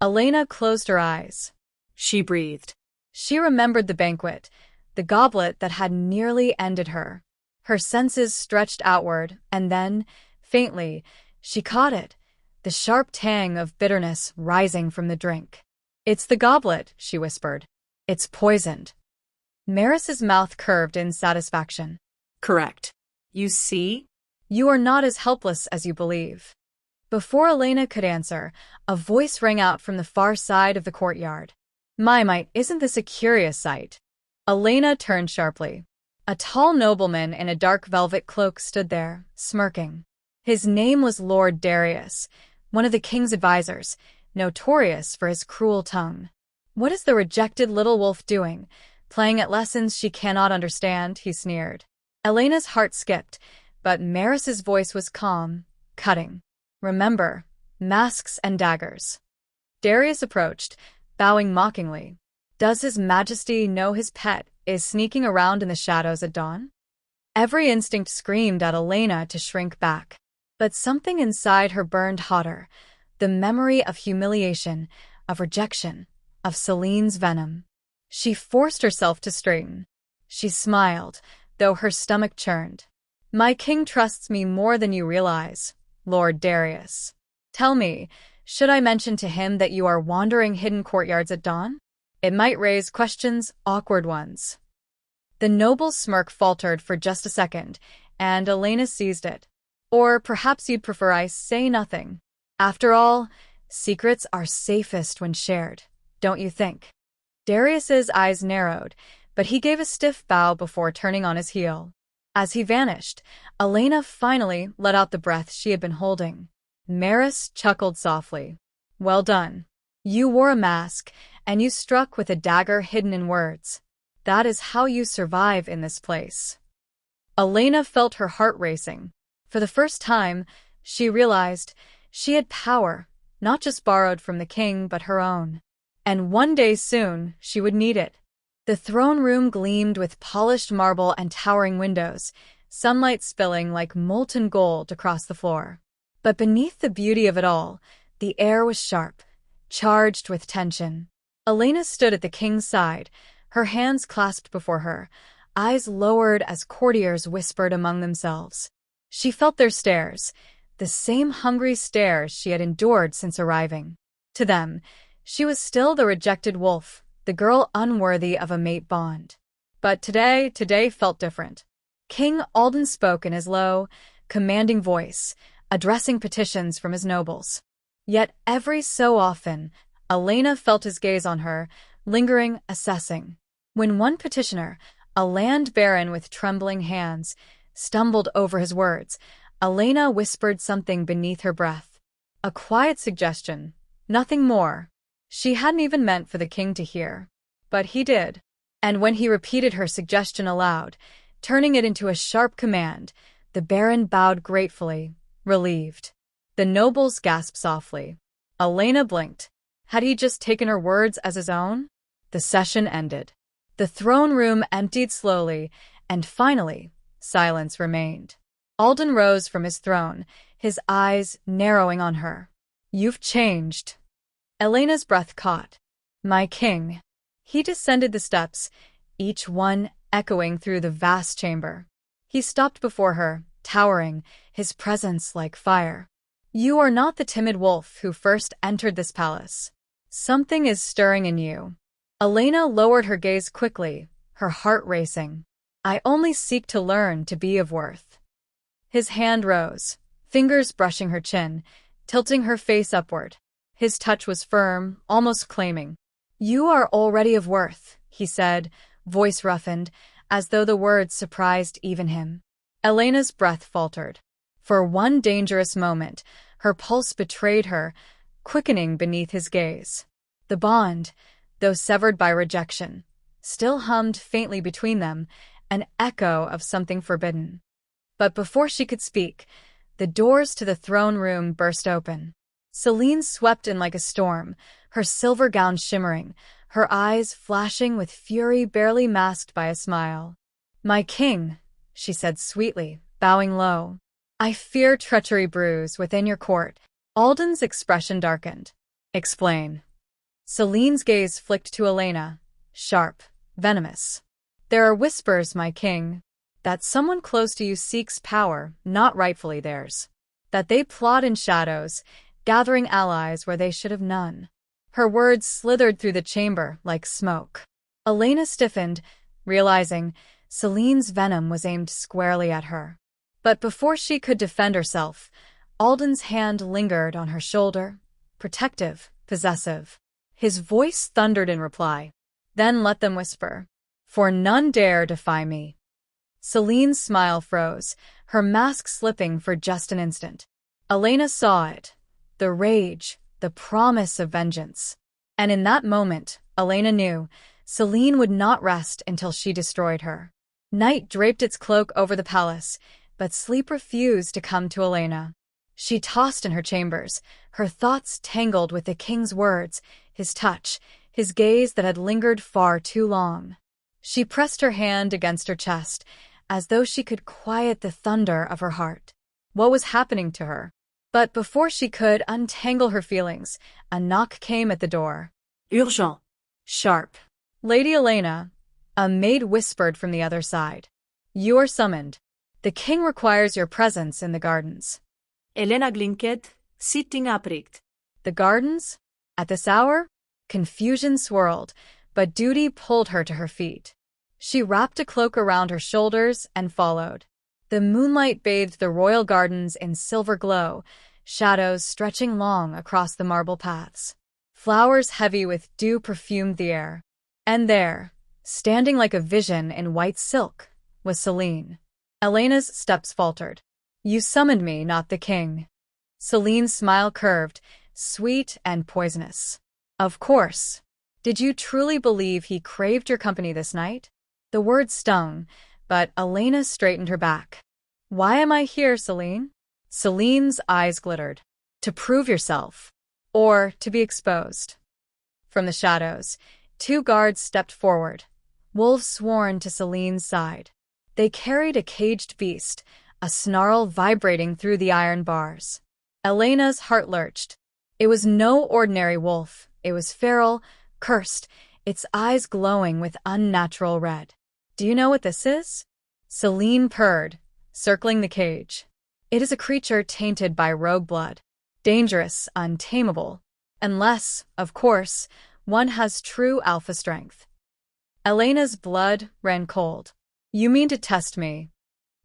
Elena closed her eyes. She breathed. She remembered the banquet, the goblet that had nearly ended her. Her senses stretched outward, and then, faintly, she caught it, the sharp tang of bitterness rising from the drink. "It's the goblet," she whispered. "It's poisoned." Maris's mouth curved in satisfaction. "Correct. You see?" "You are not as helpless as you believe." Before Elena could answer, a voice rang out from the far side of the courtyard. "My, isn't this a curious sight?" Elena turned sharply. A tall nobleman in a dark velvet cloak stood there, smirking. His name was Lord Darius, one of the king's advisors, notorious for his cruel tongue. "What is the rejected little wolf doing, playing at lessons she cannot understand?" he sneered. Elena's heart skipped, but Maris's voice was calm, cutting. "Remember, masks and daggers." Darius approached, bowing mockingly. "Does His Majesty know his pet is sneaking around in the shadows at dawn?" Every instinct screamed at Elena to shrink back. But something inside her burned hotter, the memory of humiliation, of rejection, of Celine's venom. She forced herself to straighten. She smiled, though her stomach churned. "My king trusts me more than you realize, Lord Darius. Tell me, should I mention to him that you are wandering hidden courtyards at dawn? It might raise questions, awkward ones." The noble's smirk faltered for just a second, and Elena seized it. "Or perhaps you'd prefer I say nothing. After all, Secrets are safest when shared, don't you think? Darius's eyes narrowed, but he gave a stiff bow before turning on his heel. As he vanished, Elena finally let out the breath she had been holding. Maris chuckled softly. Well done. You wore a mask, and you struck with a dagger hidden in words. That is how you survive in this place. Elena felt her heart racing. For the first time, she realized she had power, not just borrowed from the king, but her own. And one day soon, she would need it. The throne room gleamed with polished marble and towering windows, sunlight spilling like molten gold across the floor. But beneath the beauty of it all, the air was sharp, charged with tension. Elena stood at the king's side, her hands clasped before her, eyes lowered as courtiers whispered among themselves. She felt their stares, the same hungry stares she had endured since arriving. To them, she was still the rejected wolf, the girl unworthy of a mate bond. But today felt different. King Alden spoke in his low, commanding voice, addressing petitions from his nobles. Yet every so often, Elena felt his gaze on her, lingering, assessing. When one petitioner, a land baron with trembling hands, stumbled over his words, Elena whispered something beneath her breath. A quiet suggestion, nothing more. She hadn't even meant for the king to hear. But he did. And when he repeated her suggestion aloud, turning it into a sharp command, the baron bowed gratefully, relieved. The nobles gasped softly. Elena blinked. Had he just taken her words as his own? The session ended. The throne room emptied slowly, and finally, silence remained. Alden rose from his throne, his eyes narrowing on her. You've changed. Elena's breath caught. My king. He descended the steps, each one echoing through the vast chamber. He stopped before her, towering, his presence like fire. You are not the timid wolf who first entered this palace. Something is stirring in you. Elena lowered her gaze quickly, her heart racing. I only seek to learn to be of worth. His hand rose, fingers brushing her chin, tilting her face upward. His touch was firm, almost claiming. You are already of worth, he said, voice roughened, as though the words surprised even him. Elena's breath faltered. For one dangerous moment, her pulse betrayed her, quickening beneath his gaze. The bond, though severed by rejection, still hummed faintly between them, an echo of something forbidden. But before she could speak, the doors to the throne room burst open. Celine swept in like a storm, her silver gown shimmering, her eyes flashing with fury barely masked by a smile. My king, she said sweetly, bowing low. I fear treachery brews within your court. Alden's expression darkened. Explain. Celine's gaze flicked to Elena, sharp, venomous. There are whispers, my king, that someone close to you seeks power not rightfully theirs. That they plot in shadows, gathering allies where they should have none. Her words slithered through the chamber like smoke. Elena stiffened, realizing Celine's venom was aimed squarely at her. But before she could defend herself, Alden's hand lingered on her shoulder, protective, possessive. His voice thundered in reply. Then let them whisper, for none dare defy me. Celine's smile froze, her mask slipping for just an instant. Elena saw it. The rage, the promise of vengeance. And in that moment, Elena knew, Celine would not rest until she destroyed her. Night draped its cloak over the palace, but sleep refused to come to Elena. She tossed in her chambers, her thoughts tangled with the king's words, his touch, his gaze that had lingered far too long. She pressed her hand against her chest, as though she could quiet the thunder of her heart. What was happening to her? But before she could untangle her feelings, a knock came at the door. Urgent. Sharp. Lady Elena, a maid whispered from the other side. You are summoned. The king requires your presence in the gardens. Elena Glinket, sitting upright. The gardens? At this hour? Confusion swirled, but duty pulled her to her feet. She wrapped a cloak around her shoulders and followed. The moonlight bathed the royal gardens in silver glow, shadows stretching long across the marble paths. Flowers heavy with dew perfumed the air. And there, standing like a vision in white silk, was Celine. Elena's steps faltered. "You summoned me, not the king." Celine's smile curved, sweet and poisonous. "Of course. Did you truly believe he craved your company this night?" The words stung, but Elena straightened her back. "Why am I here, Celine?" Celine's eyes glittered. "To prove yourself. Or to be exposed." From the shadows, two guards stepped forward, wolves sworn to Celine's side. They carried a caged beast, a snarl vibrating through the iron bars. Elena's heart lurched. It was no ordinary wolf. It was feral, cursed, its eyes glowing with unnatural red. "Do you know what this is?" Celine purred, circling the cage. "It is a creature tainted by rogue blood. Dangerous, untamable. Unless, of course, one has true alpha strength." Elena's blood ran cold. "You mean to test me?"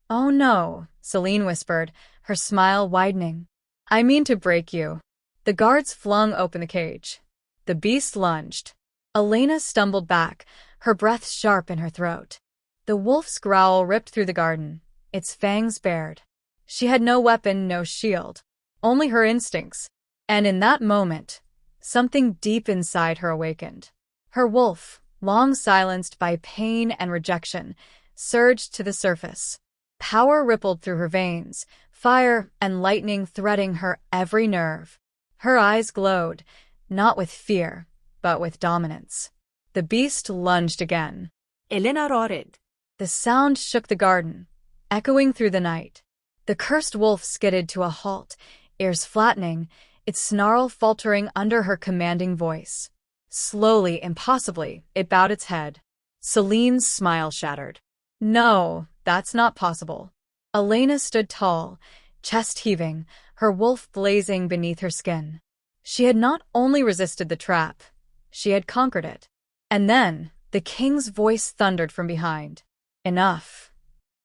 "Oh no," Celine whispered, her smile widening. "I mean to break you." The guards flung open the cage. The beast lunged. Elena stumbled back, her breath sharp in her throat. The wolf's growl ripped through the garden, its fangs bared. She had no weapon, no shield, only her instincts. And in that moment, something deep inside her awakened. Her wolf, long silenced by pain and rejection, surged to the surface. Power rippled through her veins, fire and lightning threading her every nerve. Her eyes glowed, not with fear, but with dominance. The beast lunged again. Elena roared. The sound shook the garden, echoing through the night. The cursed wolf skidded to a halt, ears flattening, its snarl faltering under her commanding voice. Slowly, impossibly, it bowed its head. Celine's smile shattered. "No, that's not possible." Elena stood tall, chest heaving, her wolf blazing beneath her skin. She had not only resisted the trap, she had conquered it. And then, the king's voice thundered from behind. "Enough."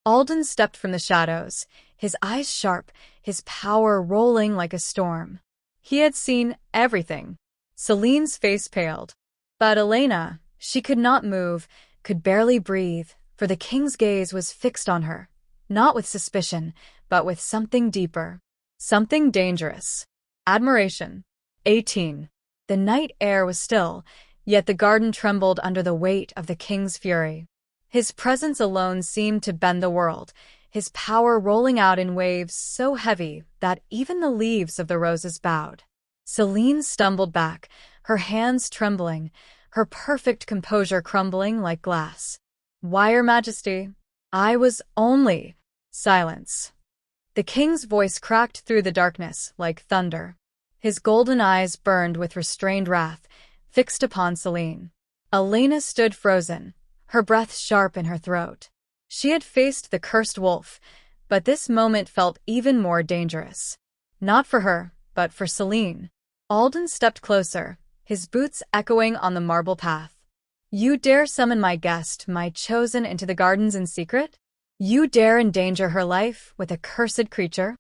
Alden stepped from the shadows, his eyes sharp, his power rolling like a storm. He had seen everything. Celine's face paled. But Elena, she could not move, could barely breathe, for the king's gaze was fixed on her, not with suspicion, but with something deeper. Something dangerous. Admiration. 18. The night air was still, yet the garden trembled under the weight of the king's fury. His presence alone seemed to bend the world, his power rolling out in waves so heavy that even the leaves of the roses bowed. Celine stumbled back, her hands trembling, her perfect composure crumbling like glass. "Why, Your Majesty? I was only—" Silence. The king's voice cracked through the darkness like thunder. His golden eyes burned with restrained wrath, fixed upon Celine. Elena stood frozen, her breath sharp in her throat. She had faced the cursed wolf, but this moment felt even more dangerous. Not for her, but for Celine. Alden stepped closer, his boots echoing on the marble path. "You dare summon my guest, my chosen, into the gardens in secret? You dare endanger her life with a cursed creature?"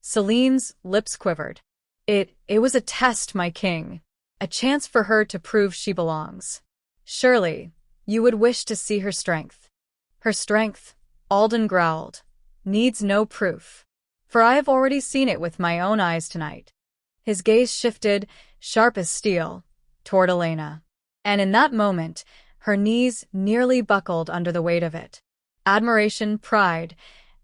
Celine's lips quivered. It was a test, my king. A chance for her to prove she belongs. Surely, you would wish to see her strength. "Her strength," Alden growled, "needs no proof. For I have already seen it with my own eyes tonight." His gaze shifted, sharp as steel, toward Elena. And in that moment, her knees nearly buckled under the weight of it. Admiration, pride,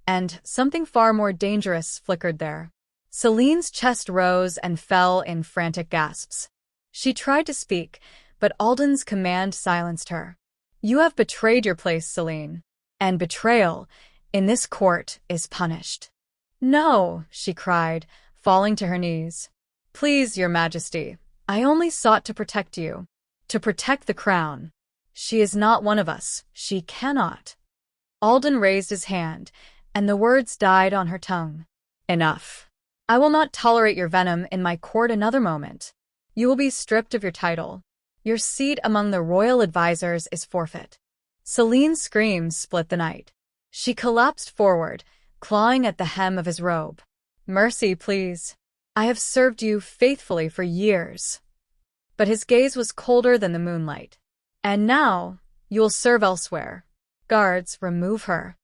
and something far more dangerous flickered there. Celine's chest rose and fell in frantic gasps. She tried to speak, but Alden's command silenced her. "You have betrayed your place, Celine. And betrayal, in this court, is punished." "No," she cried, falling to her knees. "Please, Your Majesty, I only sought to protect you. To protect the crown. She is not one of us. She cannot." Alden raised his hand, and the words died on her tongue. "Enough. I will not tolerate your venom in my court another moment. You will be stripped of your title. Your seat among the royal advisors is forfeit." Celine's screams split the night. She collapsed forward, clawing at the hem of his robe. "Mercy, please. I have served you faithfully for years. But his gaze was colder than the moonlight. And now, you will serve elsewhere. Guards, remove her.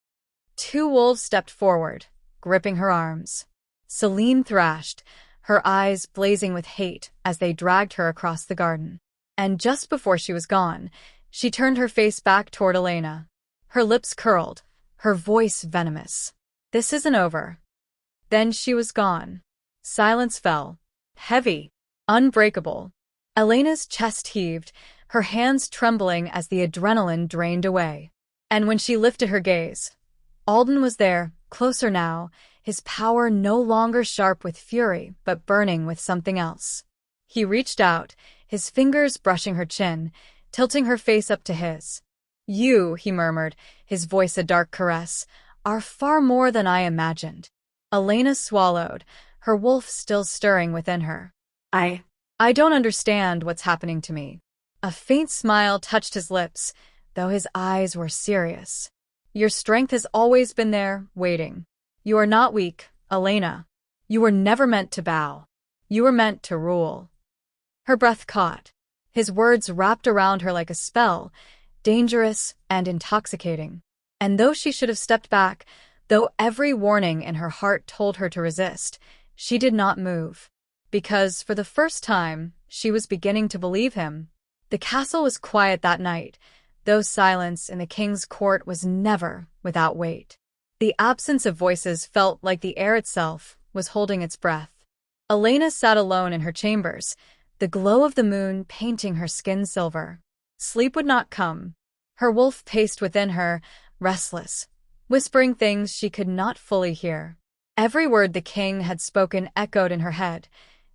2 wolves stepped forward, gripping her arms. Celine thrashed, her eyes blazing with hate as they dragged her across the garden. And just before she was gone, she turned her face back toward Elena. Her lips curled, her voice venomous. This isn't over. Then she was gone. Silence fell. Heavy. Unbreakable. Elena's chest heaved, her hands trembling as the adrenaline drained away. And when she lifted her gaze, Alden was there, closer now, his power no longer sharp with fury, but burning with something else. He reached out, his fingers brushing her chin, tilting her face up to his. You, he murmured, his voice a dark caress, are far more than I imagined. Elena swallowed, her wolf still stirring within her. I don't understand what's happening to me. A faint smile touched his lips, though his eyes were serious. Your strength has always been there, waiting. You are not weak, Elena. You were never meant to bow. You were meant to rule. Her breath caught. His words wrapped around her like a spell, dangerous and intoxicating. And though she should have stepped back, though every warning in her heart told her to resist, she did not move. Because, for the first time, she was beginning to believe him. The castle was quiet that night, though silence in the king's court was never without weight. The absence of voices felt like the air itself was holding its breath. Elena sat alone in her chambers, the glow of the moon painting her skin silver. Sleep would not come. Her wolf paced within her, restless, whispering things she could not fully hear. Every word the king had spoken echoed in her head.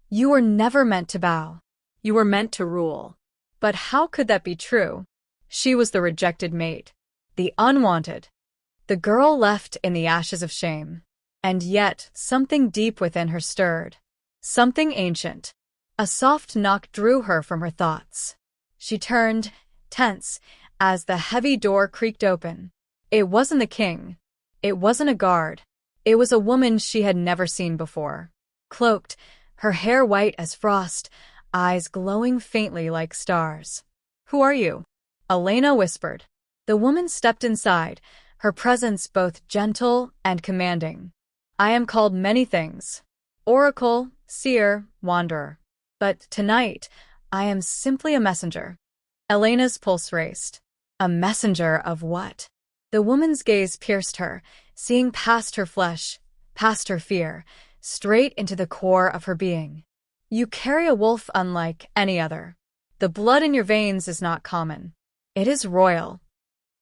You were never meant to bow. You were meant to rule. But how could that be true? She was the rejected mate, the unwanted, the girl left in the ashes of shame. And yet, something deep within her stirred. Something ancient. A soft knock drew her from her thoughts. She turned, tense, as the heavy door creaked open. It wasn't the king. It wasn't a guard. It was a woman she had never seen before. Cloaked, her hair white as frost, eyes glowing faintly like stars. Who are you? Elena whispered. The woman stepped inside, her presence both gentle and commanding. I am called many things. Oracle, seer, wanderer. But tonight, I am simply a messenger. Elena's pulse raced. A messenger of what? The woman's gaze pierced her, seeing past her flesh, past her fear, straight into the core of her being. You carry a wolf unlike any other. The blood in your veins is not common. It is royal.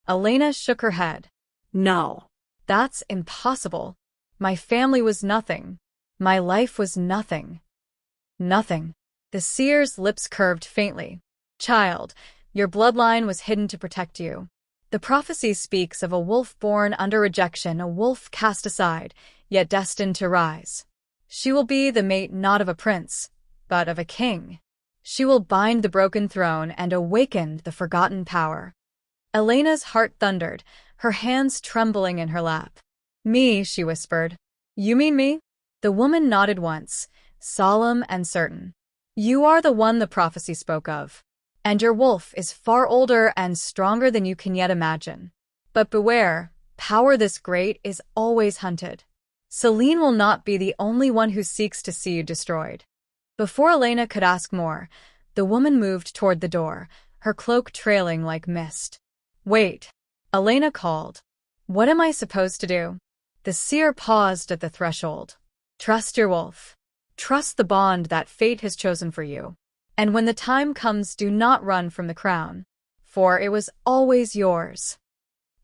Elena shook her head. No. That's impossible. My family was nothing. My life was nothing. Nothing. The seer's lips curved faintly. Child, your bloodline was hidden to protect you. The prophecy speaks of a wolf born under rejection, a wolf cast aside, yet destined to rise. She will be the mate not of a prince, but of a king. She will bind the broken throne and awaken the forgotten power. Elena's heart thundered, her hands trembling in her lap. Me, she whispered. You mean me? The woman nodded once, solemn and certain. You are the one the prophecy spoke of. And your wolf is far older and stronger than you can yet imagine. But beware, power this great is always hunted. Celine will not be the only one who seeks to see you destroyed. Before Elena could ask more, the woman moved toward the door, her cloak trailing like mist. Wait, Elena called. What am I supposed to do? The seer paused at the threshold. Trust your wolf. Trust the bond that fate has chosen for you. And when the time comes, do not run from the crown, for it was always yours.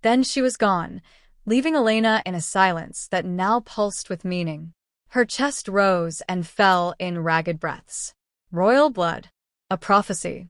Then she was gone, leaving Elena in a silence that now pulsed with meaning. Her chest rose and fell in ragged breaths. Royal blood. A prophecy.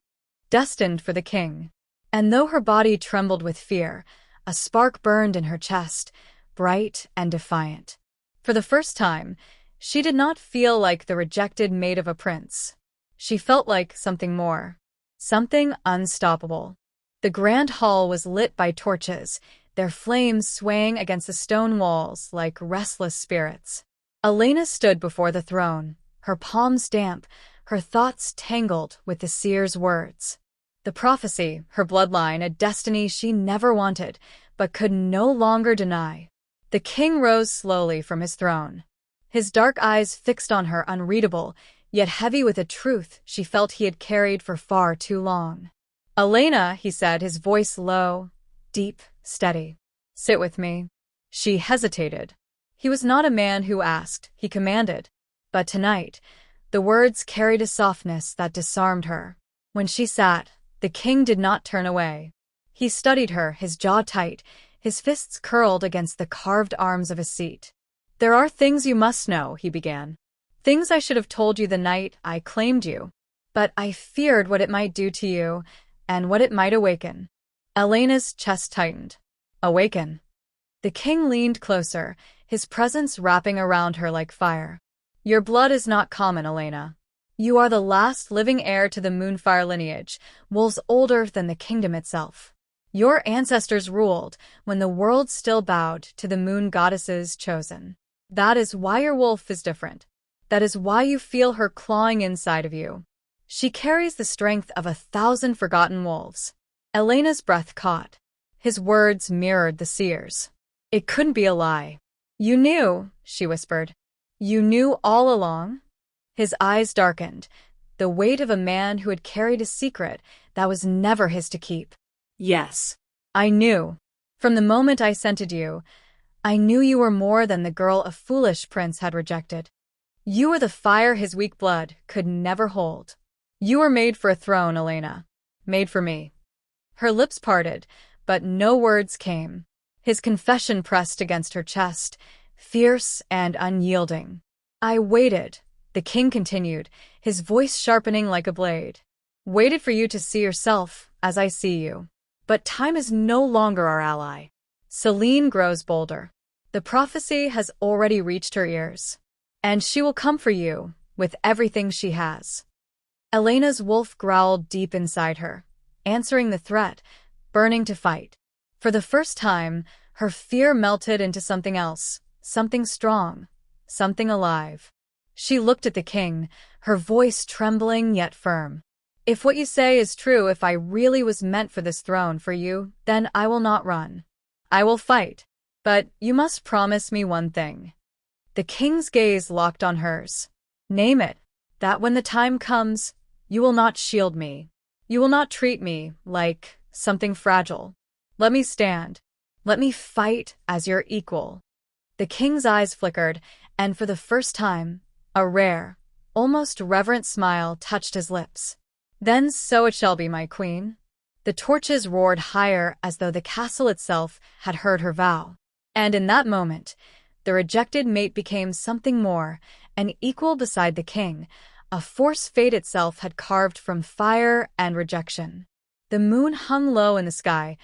Destined for the king. And though her body trembled with fear, a spark burned in her chest, bright and defiant. For the first time, she did not feel like the rejected mate of a prince. She felt like something more. Something unstoppable. The grand hall was lit by torches, their flames swaying against the stone walls like restless spirits. Elena stood before the throne, her palms damp, her thoughts tangled with the seer's words. The prophecy, her bloodline, a destiny she never wanted, but could no longer deny. The king rose slowly from his throne, his dark eyes fixed on her, unreadable, yet heavy with a truth she felt he had carried for far too long. "Elena," he said, his voice low, deep, steady. "Sit with me." She hesitated. He was not a man who asked, he commanded. But tonight, the words carried a softness that disarmed her. When she sat, the king did not turn away. He studied her, his jaw tight, his fists curled against the carved arms of his seat. "There are things you must know," he began. "Things I should have told you the night I claimed you. But I feared what it might do to you, and what it might awaken." Elena's chest tightened. "Awaken?" The king leaned closer, his presence wrapping around her like fire. "Your blood is not common, Elena. You are the last living heir to the Moonfire lineage, wolves older than the kingdom itself. Your ancestors ruled when the world still bowed to the moon goddess's chosen. That is why your wolf is different. That is why you feel her clawing inside of you. She carries the strength of 1,000 forgotten wolves." Elena's breath caught. His words mirrored the seer's. "It couldn't be a lie." "You knew," she whispered. "You knew all along?" His eyes darkened, the weight of a man who had carried a secret that was never his to keep. Yes. "I knew. From the moment I scented you, I knew you were more than the girl a foolish prince had rejected. You were the fire his weak blood could never hold. You were made for a throne, Elena. Made for me." Her lips parted, but no words came. His confession pressed against her chest, fierce and unyielding. "I waited," the king continued, his voice sharpening like a blade. "Waited for you to see yourself as I see you. But time is no longer our ally. Celine grows bolder. The prophecy has already reached her ears. And she will come for you, with everything she has." Elena's wolf growled deep inside her, answering the threat, burning to fight. For the first time, her fear melted into something else, something strong, something alive. She looked at the king, her voice trembling yet firm. "If what you say is true, if I really was meant for this throne for you, then I will not run. I will fight. But you must promise me one thing." The king's gaze locked on hers. "Name it. That when the time comes, you will not shield me. You will not treat me like something fragile. Let me stand. Let me fight as your equal." The king's eyes flickered, and for the first time, a rare, almost reverent smile touched his lips. "Then so it shall be, my queen." The torches roared higher as though the castle itself had heard her vow. And in that moment, the rejected mate became something more, an equal beside the king, a force fate itself had carved from fire and rejection. The moon hung low in the sky,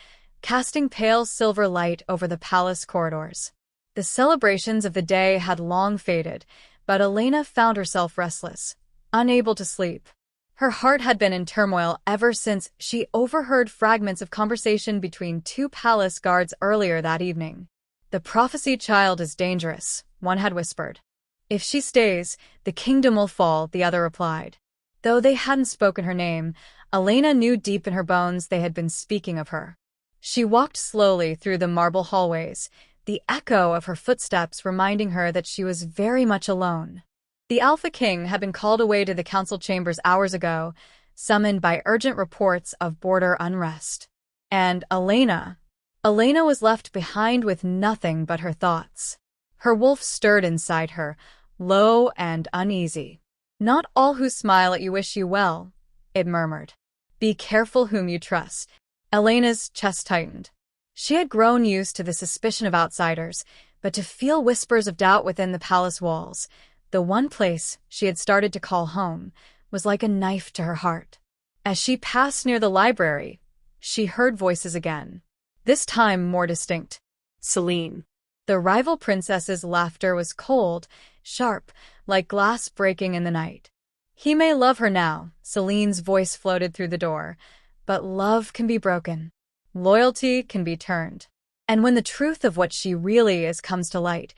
casting pale silver light over the palace corridors. The celebrations of the day had long faded, but Elena found herself restless, unable to sleep. Her heart had been in turmoil ever since she overheard fragments of conversation between two palace guards earlier that evening. "The prophesied child is dangerous," one had whispered. "If she stays, the kingdom will fall," the other replied. Though they hadn't spoken her name, Elena knew deep in her bones they had been speaking of her. She walked slowly through the marble hallways, the echo of her footsteps reminding her that she was very much alone. The alphaking had been called away to the council chambers hours ago, summoned by urgent reports of border unrest. And Elena was left behind with nothing but her thoughts. Her wolf stirred inside her, low and uneasy. "Not all who smile at you wish you well," it murmured. "Be careful whom you trust." Elena's chest tightened. She had grown used to the suspicion of outsiders, but to feel whispers of doubt within the palace walls, the one place she had started to call home, was like a knife to her heart. As she passed near the library, she heard voices again, this time more distinct. Celine. The rival princess's laughter was cold, sharp, like glass breaking in the night. "He may love her now," Celine's voice floated through the door, "but love can be broken. Loyalty can be turned. And when the truth of what she really is comes to light,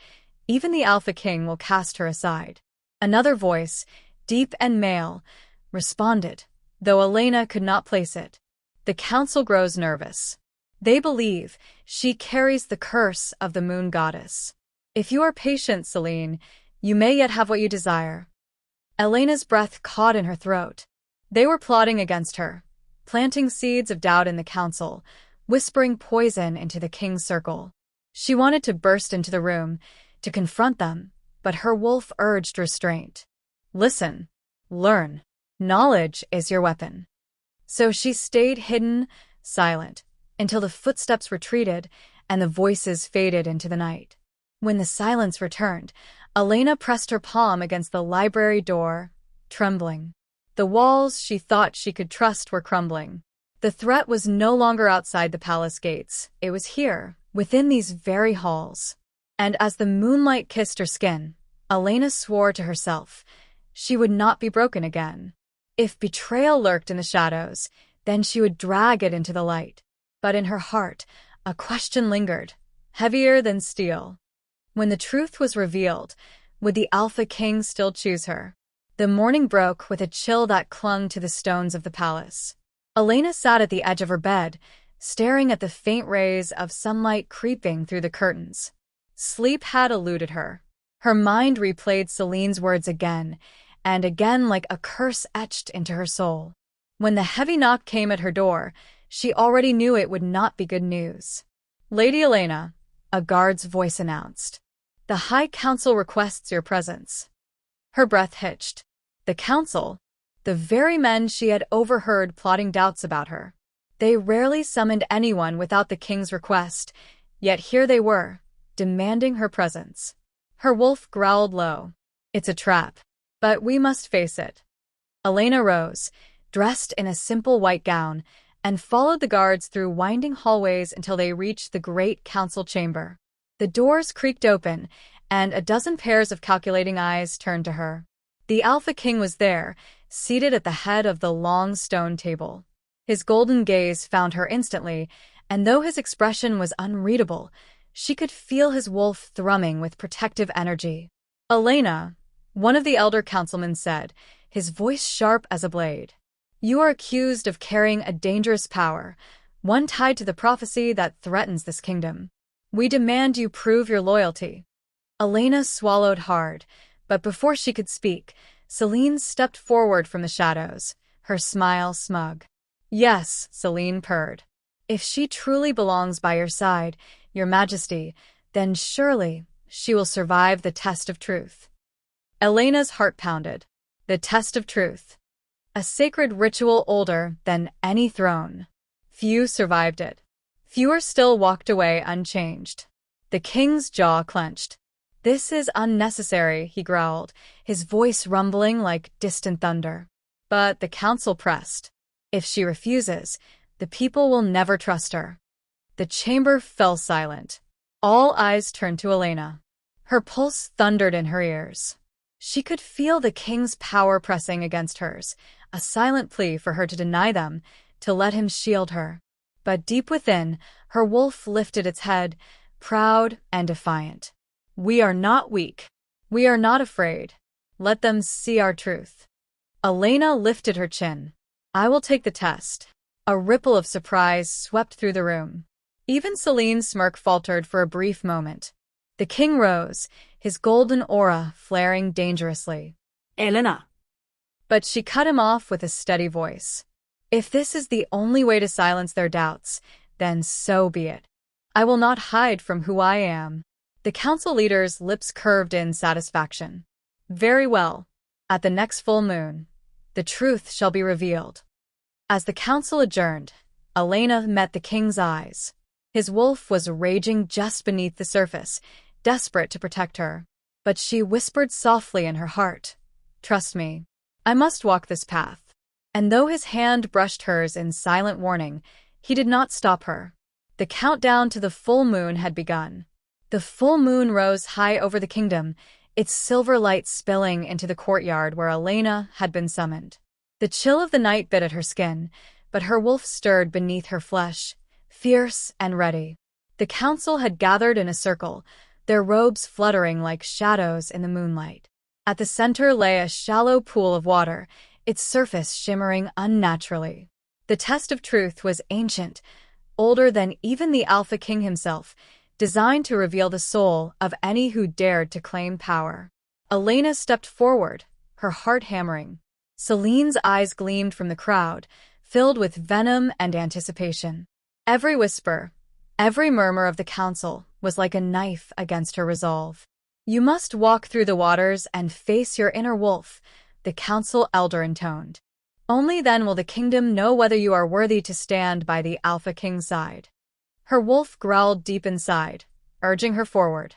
even the alphaking will cast her aside." Another voice, deep and male, responded, though Elena could not place it. The council grows nervous. They believe she carries the curse of the moon goddess. If you are patient, Celine, you may yet have what you desire. Elena's breath caught in her throat. They were plotting against her, planting seeds of doubt in the council, whispering poison into the king's circle. She wanted to burst into the room, to confront them, but her wolf urged restraint. Listen, learn. Knowledge is your weapon. So she stayed hidden, silent, until the footsteps retreated and the voices faded into the night. When the silence returned, Elena pressed her palm against the library door, trembling. The walls she thought she could trust were crumbling. The threat was no longer outside the palace gates. It was here, within these very halls. And as the moonlight kissed her skin, Elena swore to herself she would not be broken again. If betrayal lurked in the shadows, then she would drag it into the light. But in her heart, a question lingered, heavier than steel. When the truth was revealed, would the alphaking still choose her? The morning broke with a chill that clung to the stones of the palace. Elena sat at the edge of her bed, staring at the faint rays of sunlight creeping through the curtains. Sleep had eluded her. Her mind replayed Celine's words again and again like a curse etched into her soul. When the heavy knock came at her door, she already knew it would not be good news. "Lady Elena," a guard's voice announced. "The High Council requests your presence." Her breath hitched. The council, the very men she had overheard plotting doubts about her. They rarely summoned anyone without the king's request, yet here they were, demanding her presence. Her wolf growled low. "It's a trap, but we must face it." Elena rose, dressed in a simple white gown, and followed the guards through winding hallways until they reached the great council chamber. The doors creaked open, and a dozen pairs of calculating eyes turned to her. The alphaking was there, seated at the head of the long stone table. His golden gaze found her instantly, and though his expression was unreadable, she could feel his wolf thrumming with protective energy. "Elena," one of the elder councilmen said, his voice sharp as a blade. "You are accused of carrying a dangerous power, one tied to the prophecy that threatens this kingdom. We demand you prove your loyalty." Elena swallowed hard, but before she could speak, Celine stepped forward from the shadows, her smile smug. "Yes," Celine purred. "If she truly belongs by your side, your majesty, then surely she will survive the test of truth." Elena's heart pounded. The test of truth. A sacred ritual older than any throne. Few survived it. Fewer still walked away unchanged. The king's jaw clenched. "This is unnecessary," he growled, his voice rumbling like distant thunder. But the council pressed. If she refuses, the people will never trust her. The chamber fell silent. All eyes turned to Elena. Her pulse thundered in her ears. She could feel the king's power pressing against hers, a silent plea for her to deny them, to let him shield her. But deep within, her wolf lifted its head, proud and defiant. "We are not weak. We are not afraid. Let them see our truth." Elena lifted her chin. "I will take the test." A ripple of surprise swept through the room. Even Celine's smirk faltered for a brief moment. The king rose, his golden aura flaring dangerously. "Elena." But she cut him off with a steady voice. "If this is the only way to silence their doubts, then so be it. I will not hide from who I am." The council leader's lips curved in satisfaction. "Very well. At the next full moon, the truth shall be revealed." As the council adjourned, Elena met the king's eyes. His wolf was raging just beneath the surface, desperate to protect her. But she whispered softly in her heart, "Trust me. I must walk this path." And though his hand brushed hers in silent warning, he did not stop her. The countdown to the full moon had begun. The full moon rose high over the kingdom, its silver light spilling into the courtyard where Elena had been summoned. The chill of the night bit at her skin, but her wolf stirred beneath her flesh, fierce and ready. The council had gathered in a circle, their robes fluttering like shadows in the moonlight. At the center lay a shallow pool of water, its surface shimmering unnaturally. The test of truth was ancient, older than even the alphaking himself, designed to reveal the soul of any who dared to claim power. Elena stepped forward, her heart hammering. Celine's eyes gleamed from the crowd, filled with venom and anticipation. Every whisper, every murmur of the council was like a knife against her resolve. "You must walk through the waters and face your inner wolf," the council elder intoned. "Only then will the kingdom know whether you are worthy to stand by the Alpha King's side." Her wolf growled deep inside, urging her forward.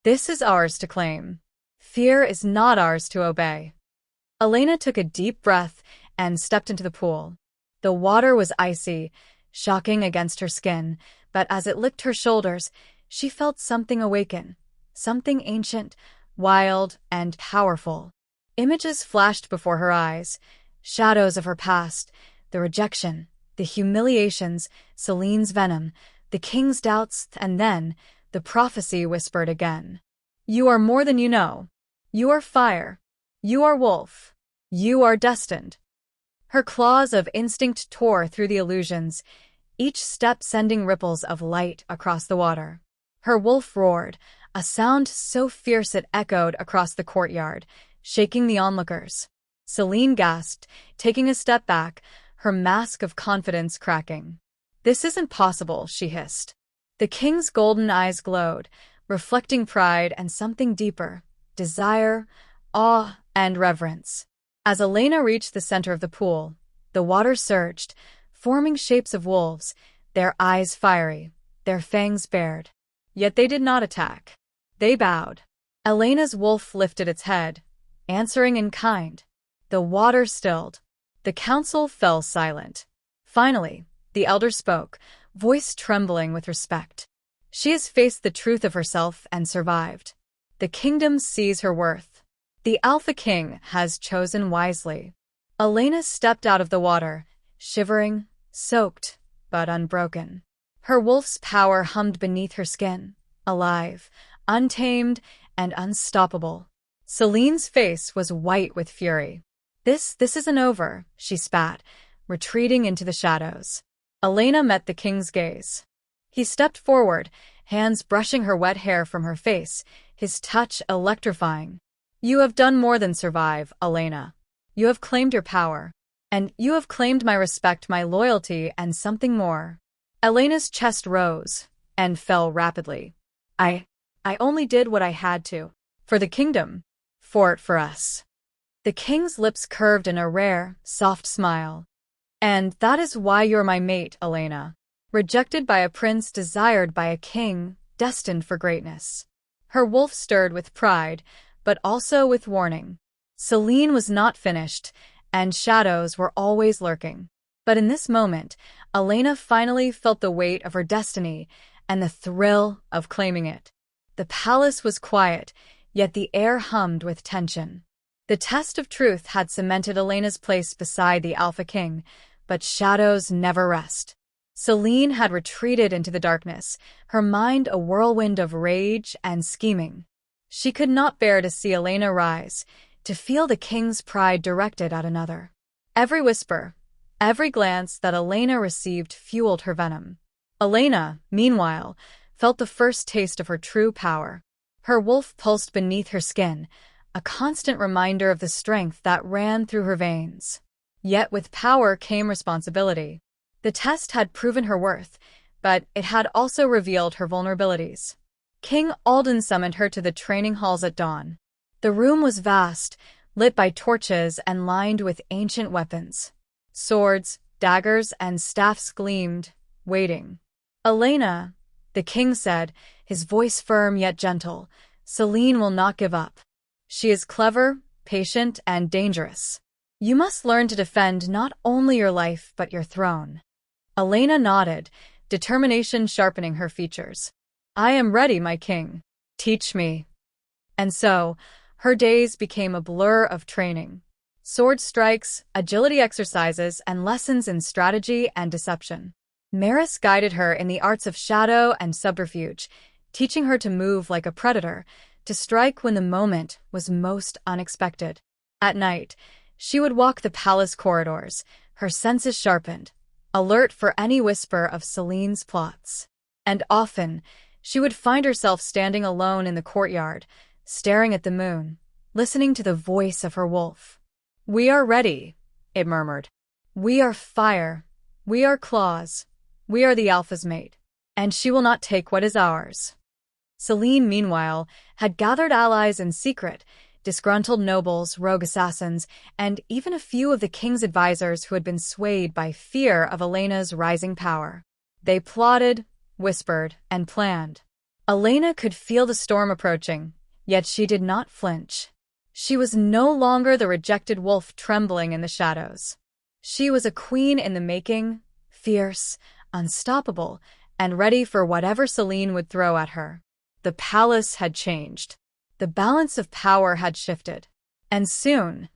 "This is ours to claim. Fear is not ours to obey." Elena took a deep breath and stepped into the pool. The water was icy, shocking against her skin, but as it licked her shoulders, she felt something awaken, something ancient, wild, and powerful. Images flashed before her eyes, shadows of her past, the rejection, the humiliations, Celine's venom, the king's doubts, and then the prophecy whispered again. "You are more than you know. You are fire. You are wolf. You are destined." Her claws of instinct tore through the illusions, each step sending ripples of light across the water. Her wolf roared, a sound so fierce it echoed across the courtyard, shaking the onlookers. Celine gasped, taking a step back, her mask of confidence cracking. "This isn't possible," she hissed. The king's golden eyes glowed, reflecting pride and something deeper, desire, awe, and reverence. As Elena reached the center of the pool, the water surged, forming shapes of wolves, their eyes fiery, their fangs bared. Yet they did not attack. They bowed. Elena's wolf lifted its head, answering in kind. The water stilled. The council fell silent. Finally, the elder spoke, voice trembling with respect. "She has faced the truth of herself and survived. The kingdom sees her worth. The Alpha King has chosen wisely." Elena stepped out of the water, shivering, soaked, but unbroken. Her wolf's power hummed beneath her skin, alive, untamed, and unstoppable. Celine's face was white with fury. This isn't over," she spat, retreating into the shadows. Elena met the king's gaze. He stepped forward, hands brushing her wet hair from her face, his touch electrifying. "You have done more than survive, Elena. You have claimed your power. And you have claimed my respect, my loyalty, and something more." Elena's chest rose and fell rapidly. I only did what I had to. For the kingdom. For us." The king's lips curved in a rare, soft smile. "And that is why you're my mate, Elena. Rejected by a prince, desired by a king, destined for greatness." Her wolf stirred with pride, but also with warning. Celine was not finished, and shadows were always lurking. But in this moment, Elena finally felt the weight of her destiny and the thrill of claiming it. The palace was quiet, yet the air hummed with tension. The test of truth had cemented Elena's place beside the Alpha King, but shadows never rest. Celine had retreated into the darkness, her mind a whirlwind of rage and scheming. She could not bear to see Elena rise, to feel the king's pride directed at another. Every whisper, every glance that Elena received fueled her venom. Elena, meanwhile, felt the first taste of her true power. Her wolf pulsed beneath her skin, a constant reminder of the strength that ran through her veins. Yet with power came responsibility. The test had proven her worth, but it had also revealed her vulnerabilities. King Alden summoned her to the training halls at dawn. The room was vast, lit by torches and lined with ancient weapons. Swords, daggers, and staffs gleamed, waiting. "Elena," the king said, his voice firm yet gentle, "Celine will not give up. She is clever, patient, and dangerous. You must learn to defend not only your life but your throne." Elena nodded, determination sharpening her features. "I am ready, my king. Teach me." And so, her days became a blur of training. Sword strikes, agility exercises, and lessons in strategy and deception. Maris guided her in the arts of shadow and subterfuge, teaching her to move like a predator, to strike when the moment was most unexpected. At night, she would walk the palace corridors, her senses sharpened, alert for any whisper of Celine's plots. And often, she would find herself standing alone in the courtyard, staring at the moon, listening to the voice of her wolf. "We are ready," it murmured. "We are fire. We are claws. We are the alpha's mate, and she will not take what is ours." Celine, meanwhile, had gathered allies in secret, disgruntled nobles, rogue assassins, and even a few of the king's advisors who had been swayed by fear of Elena's rising power. They plotted, whispered, and planned. Elena could feel the storm approaching, yet she did not flinch. She was no longer the rejected wolf trembling in the shadows. She was a queen in the making, fierce, unstoppable, and ready for whatever Celine would throw at her. The palace had changed. The balance of power had shifted. And soon,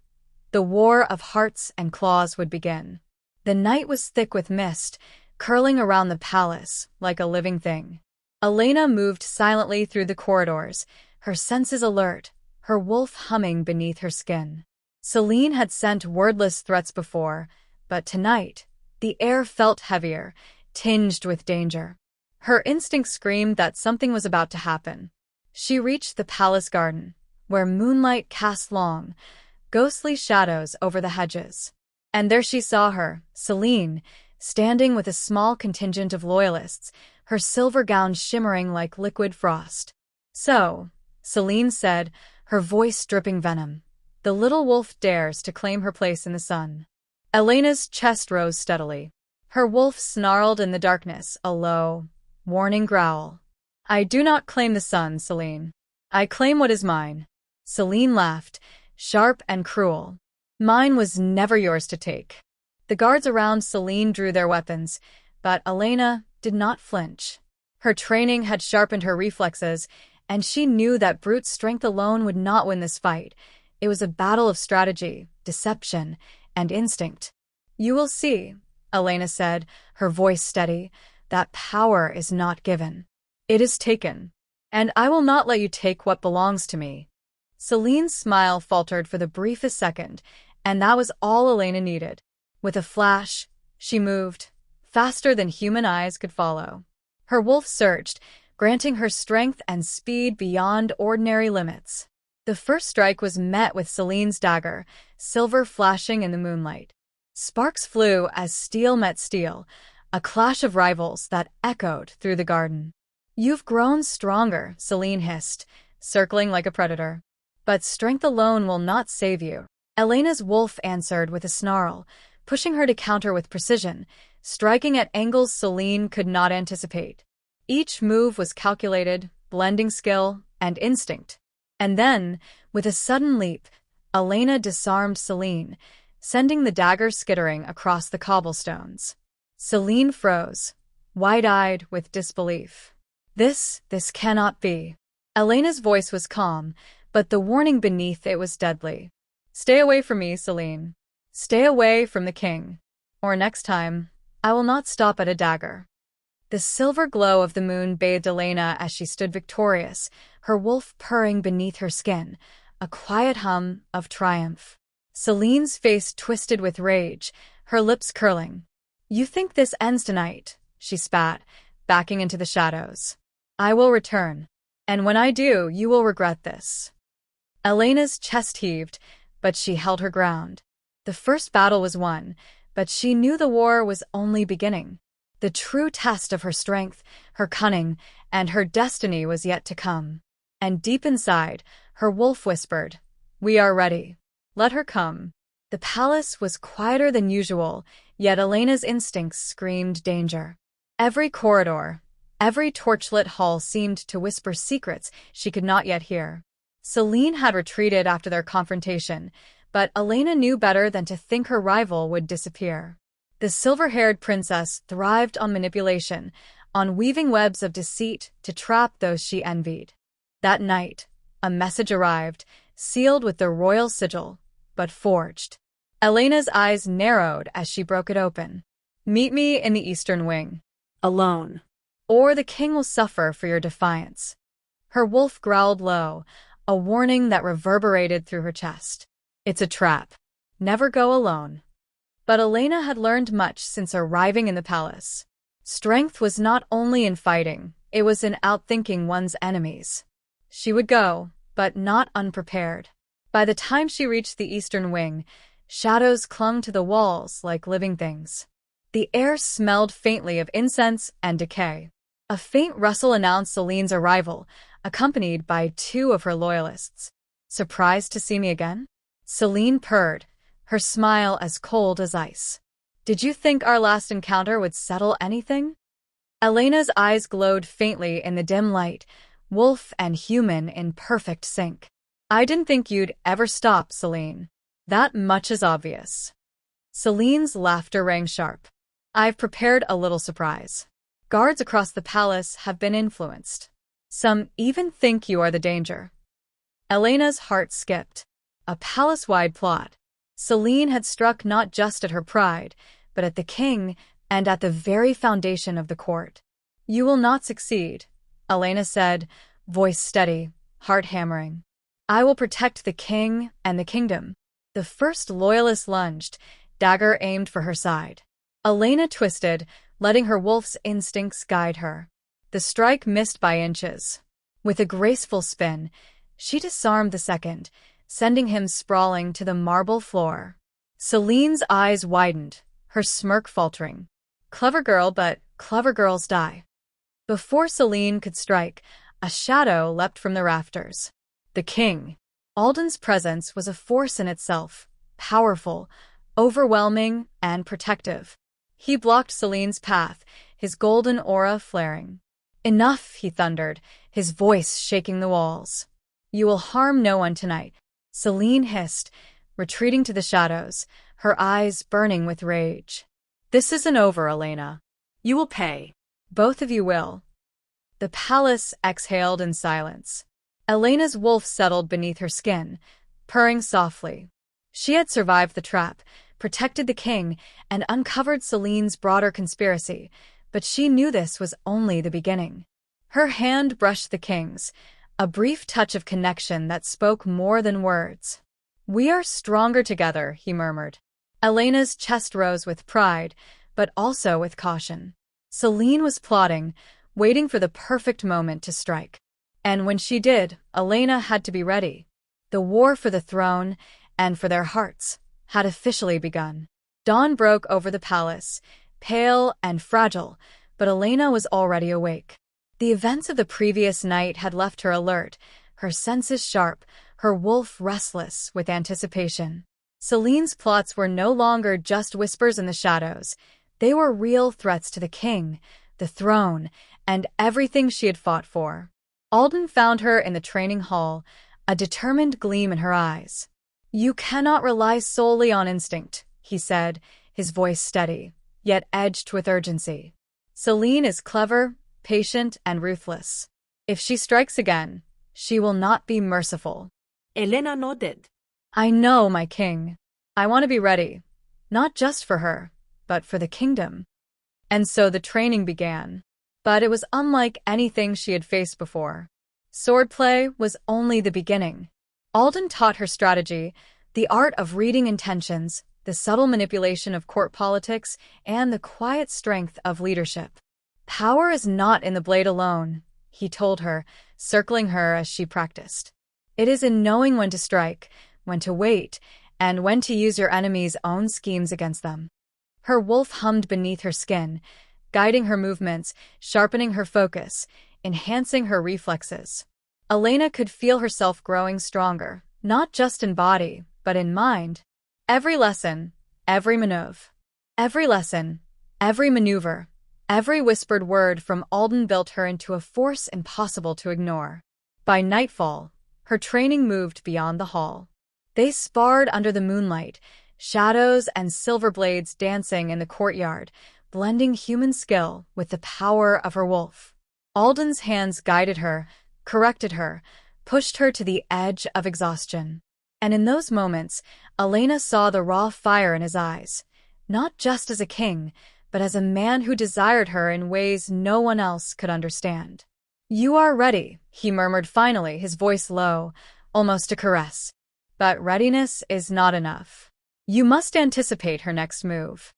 the war of hearts and claws would begin. The night was thick with mist, curling around the palace like a living thing. Elena moved silently through the corridors, her senses alert, her wolf humming beneath her skin. Celine had sent wordless threats before, but tonight, the air felt heavier, tinged with danger. Her instinct screamed that something was about to happen. She reached the palace garden, where moonlight cast long, ghostly shadows over the hedges. And there she saw her, Celine, standing with a small contingent of loyalists, her silver gown shimmering like liquid frost. "So," Celine said, her voice dripping venom, "the little wolf dares to claim her place in the sun." Elena's chest rose steadily. Her wolf snarled in the darkness, a low, warning growl. "I do not claim the sun, Celine. I claim what is mine." Celine laughed, sharp and cruel. "Mine was never yours to take." The guards around Celine drew their weapons, but Elena did not flinch. Her training had sharpened her reflexes, and she knew that brute strength alone would not win this fight. It was a battle of strategy, deception, and instinct. "You will see," Elena said, her voice steady, "that power is not given. It is taken. And I will not let you take what belongs to me." Celine's smile faltered for the briefest second, and that was all Elena needed. With a flash, she moved, faster than human eyes could follow. Her wolf surged, granting her strength and speed beyond ordinary limits. The first strike was met with Celine's dagger, silver flashing in the moonlight. Sparks flew as steel met steel, a clash of rivals that echoed through the garden. "You've grown stronger," Celine hissed, circling like a predator. "But strength alone will not save you." Elena's wolf answered with a snarl, pushing her to counter with precision, striking at angles Celine could not anticipate. Each move was calculated, blending skill and instinct. And then, with a sudden leap, Elena disarmed Celine, sending the dagger skittering across the cobblestones. Celine froze, wide-eyed with disbelief. This cannot be." Elena's voice was calm, but the warning beneath it was deadly. "Stay away from me, Celine. Stay away from the king. Or next time, I will not stop at a dagger." The silver glow of the moon bathed Elena as she stood victorious, her wolf purring beneath her skin, a quiet hum of triumph. Celine's face twisted with rage, her lips curling. "You think this ends tonight," she spat, backing into the shadows. "I will return. And when I do, you will regret this." Elena's chest heaved, but she held her ground. The first battle was won, but she knew the war was only beginning. The true test of her strength, her cunning, and her destiny was yet to come. And deep inside, her wolf whispered, "We are ready. Let her come." The palace was quieter than usual, yet Elena's instincts screamed danger. Every corridor, every torchlit hall seemed to whisper secrets she could not yet hear. Celine had retreated after their confrontation, but Elena knew better than to think her rival would disappear. The silver-haired princess thrived on manipulation, on weaving webs of deceit to trap those she envied. That night, a message arrived, sealed with the royal sigil, but forged. Elena's eyes narrowed as she broke it open. "Meet me in the eastern wing. Alone. Or the king will suffer for your defiance." Her wolf growled low, a warning that reverberated through her chest. It's a trap. Never go alone. But Elena had learned much since arriving in the palace. Strength was not only in fighting, it was in outthinking one's enemies. She would go, but not unprepared. By the time she reached the eastern wing, shadows clung to the walls like living things. The air smelled faintly of incense and decay. A faint rustle announced Celine's arrival, accompanied by two of her loyalists. Surprised to see me again? Celine purred, her smile as cold as ice. Did you think our last encounter would settle anything? Elena's eyes glowed faintly in the dim light, wolf and human in perfect sync. I didn't think you'd ever stop, Celine. That much is obvious. Celine's laughter rang sharp. I've prepared a little surprise. Guards across the palace have been influenced. Some even think you are the danger. Elena's heart skipped. A palace-wide plot. Celine had struck not just at her pride, but at the king and at the very foundation of the court. You will not succeed, Elena said, voice steady, heart hammering. I will protect the king and the kingdom. The first loyalist lunged, dagger aimed for her side. Elena twisted, letting her wolf's instincts guide her. The strike missed by inches. With a graceful spin, she disarmed the second, sending him sprawling to the marble floor. Celine's eyes widened, her smirk faltering. Clever girl, but clever girls die. Before Celine could strike, a shadow leapt from the rafters. The king. Alden's presence was a force in itself, powerful, overwhelming, and protective. He blocked Celine's path, his golden aura flaring. Enough, he thundered, his voice shaking the walls. You will harm no one tonight, Celine hissed, retreating to the shadows, her eyes burning with rage. This isn't over, Elena. You will pay. Both of you will. The palace exhaled in silence. Elena's wolf settled beneath her skin, purring softly. She had survived the trap, protected the king, and uncovered Celine's broader conspiracy, but she knew this was only the beginning. Her hand brushed the king's, a brief touch of connection that spoke more than words. We are stronger together, he murmured. Elena's chest rose with pride, but also with caution. Celine was plotting, waiting for the perfect moment to strike. And when she did, Elena had to be ready. The war for the throne, and for their hearts, had officially begun. Dawn broke over the palace, pale and fragile, but Elena was already awake. The events of the previous night had left her alert, her senses sharp, her wolf restless with anticipation. Celine's plots were no longer just whispers in the shadows. They were real threats to the king, the throne, and everything she had fought for. Alden found her in the training hall, a determined gleam in her eyes. You cannot rely solely on instinct, he said, his voice steady, yet edged with urgency. Celine is clever, patient, and ruthless. If she strikes again, she will not be merciful. Elena nodded. I know, my king. I want to be ready, not just for her, but for the kingdom. And so the training began. But it was unlike anything she had faced before. Swordplay was only the beginning. Alden taught her strategy, the art of reading intentions, the subtle manipulation of court politics, and the quiet strength of leadership. Power is not in the blade alone, he told her, circling her as she practiced. It is in knowing when to strike, when to wait, and when to use your enemy's own schemes against them. Her wolf hummed beneath her skin, guiding her movements, sharpening her focus, enhancing her reflexes. Elena could feel herself growing stronger, not just in body, but in mind. Every lesson, every maneuver, every whispered word from Alden built her into a force impossible to ignore. By nightfall, her training moved beyond the hall. They sparred under the moonlight, shadows and silver blades dancing in the courtyard, blending human skill with the power of her wolf. Alden's hands guided her, corrected her, pushed her to the edge of exhaustion. And in those moments, Elena saw the raw fire in his eyes, not just as a king, but as a man who desired her in ways no one else could understand. You are ready, he murmured finally, his voice low, almost a caress. But readiness is not enough. You must anticipate her next move.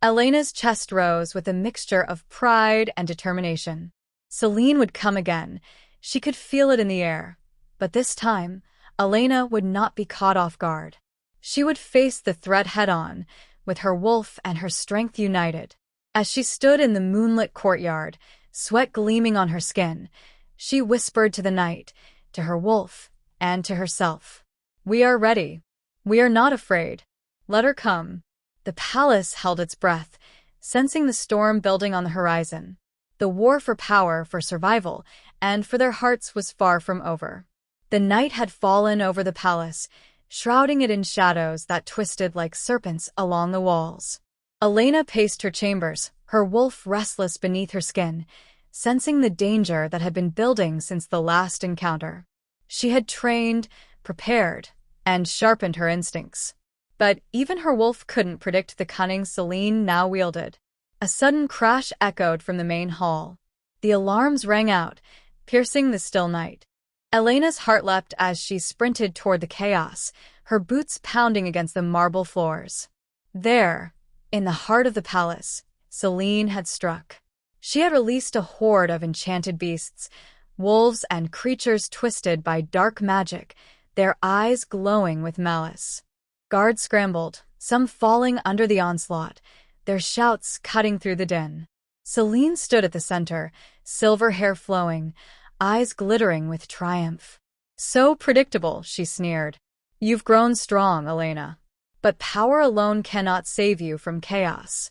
Elena's chest rose with a mixture of pride and determination. Celine would come again. She could feel it in the air. But this time, Elena would not be caught off guard. She would face the threat head-on, with her wolf and her strength united. As she stood in the moonlit courtyard, sweat gleaming on her skin, she whispered to the night, to her wolf, and to herself. "We are ready. We are not afraid. Let her come." The palace held its breath, sensing the storm building on the horizon. The war for power, for survival, and for their hearts was far from over. The night had fallen over the palace, shrouding it in shadows that twisted like serpents along the walls. Elena paced her chambers, her wolf restless beneath her skin, sensing the danger that had been building since the last encounter. She had trained, prepared, and sharpened her instincts. But even her wolf couldn't predict the cunning Celine now wielded. A sudden crash echoed from the main hall. The alarms rang out, piercing the still night. Elena's heart leapt as she sprinted toward the chaos, her boots pounding against the marble floors. There, in the heart of the palace, Celine had struck. She had released a horde of enchanted beasts, wolves and creatures twisted by dark magic, their eyes glowing with malice. Guards scrambled, some falling under the onslaught, their shouts cutting through the din. Celine stood at the center, silver hair flowing, eyes glittering with triumph. "So predictable," she sneered. "You've grown strong, Elena. But power alone cannot save you from chaos."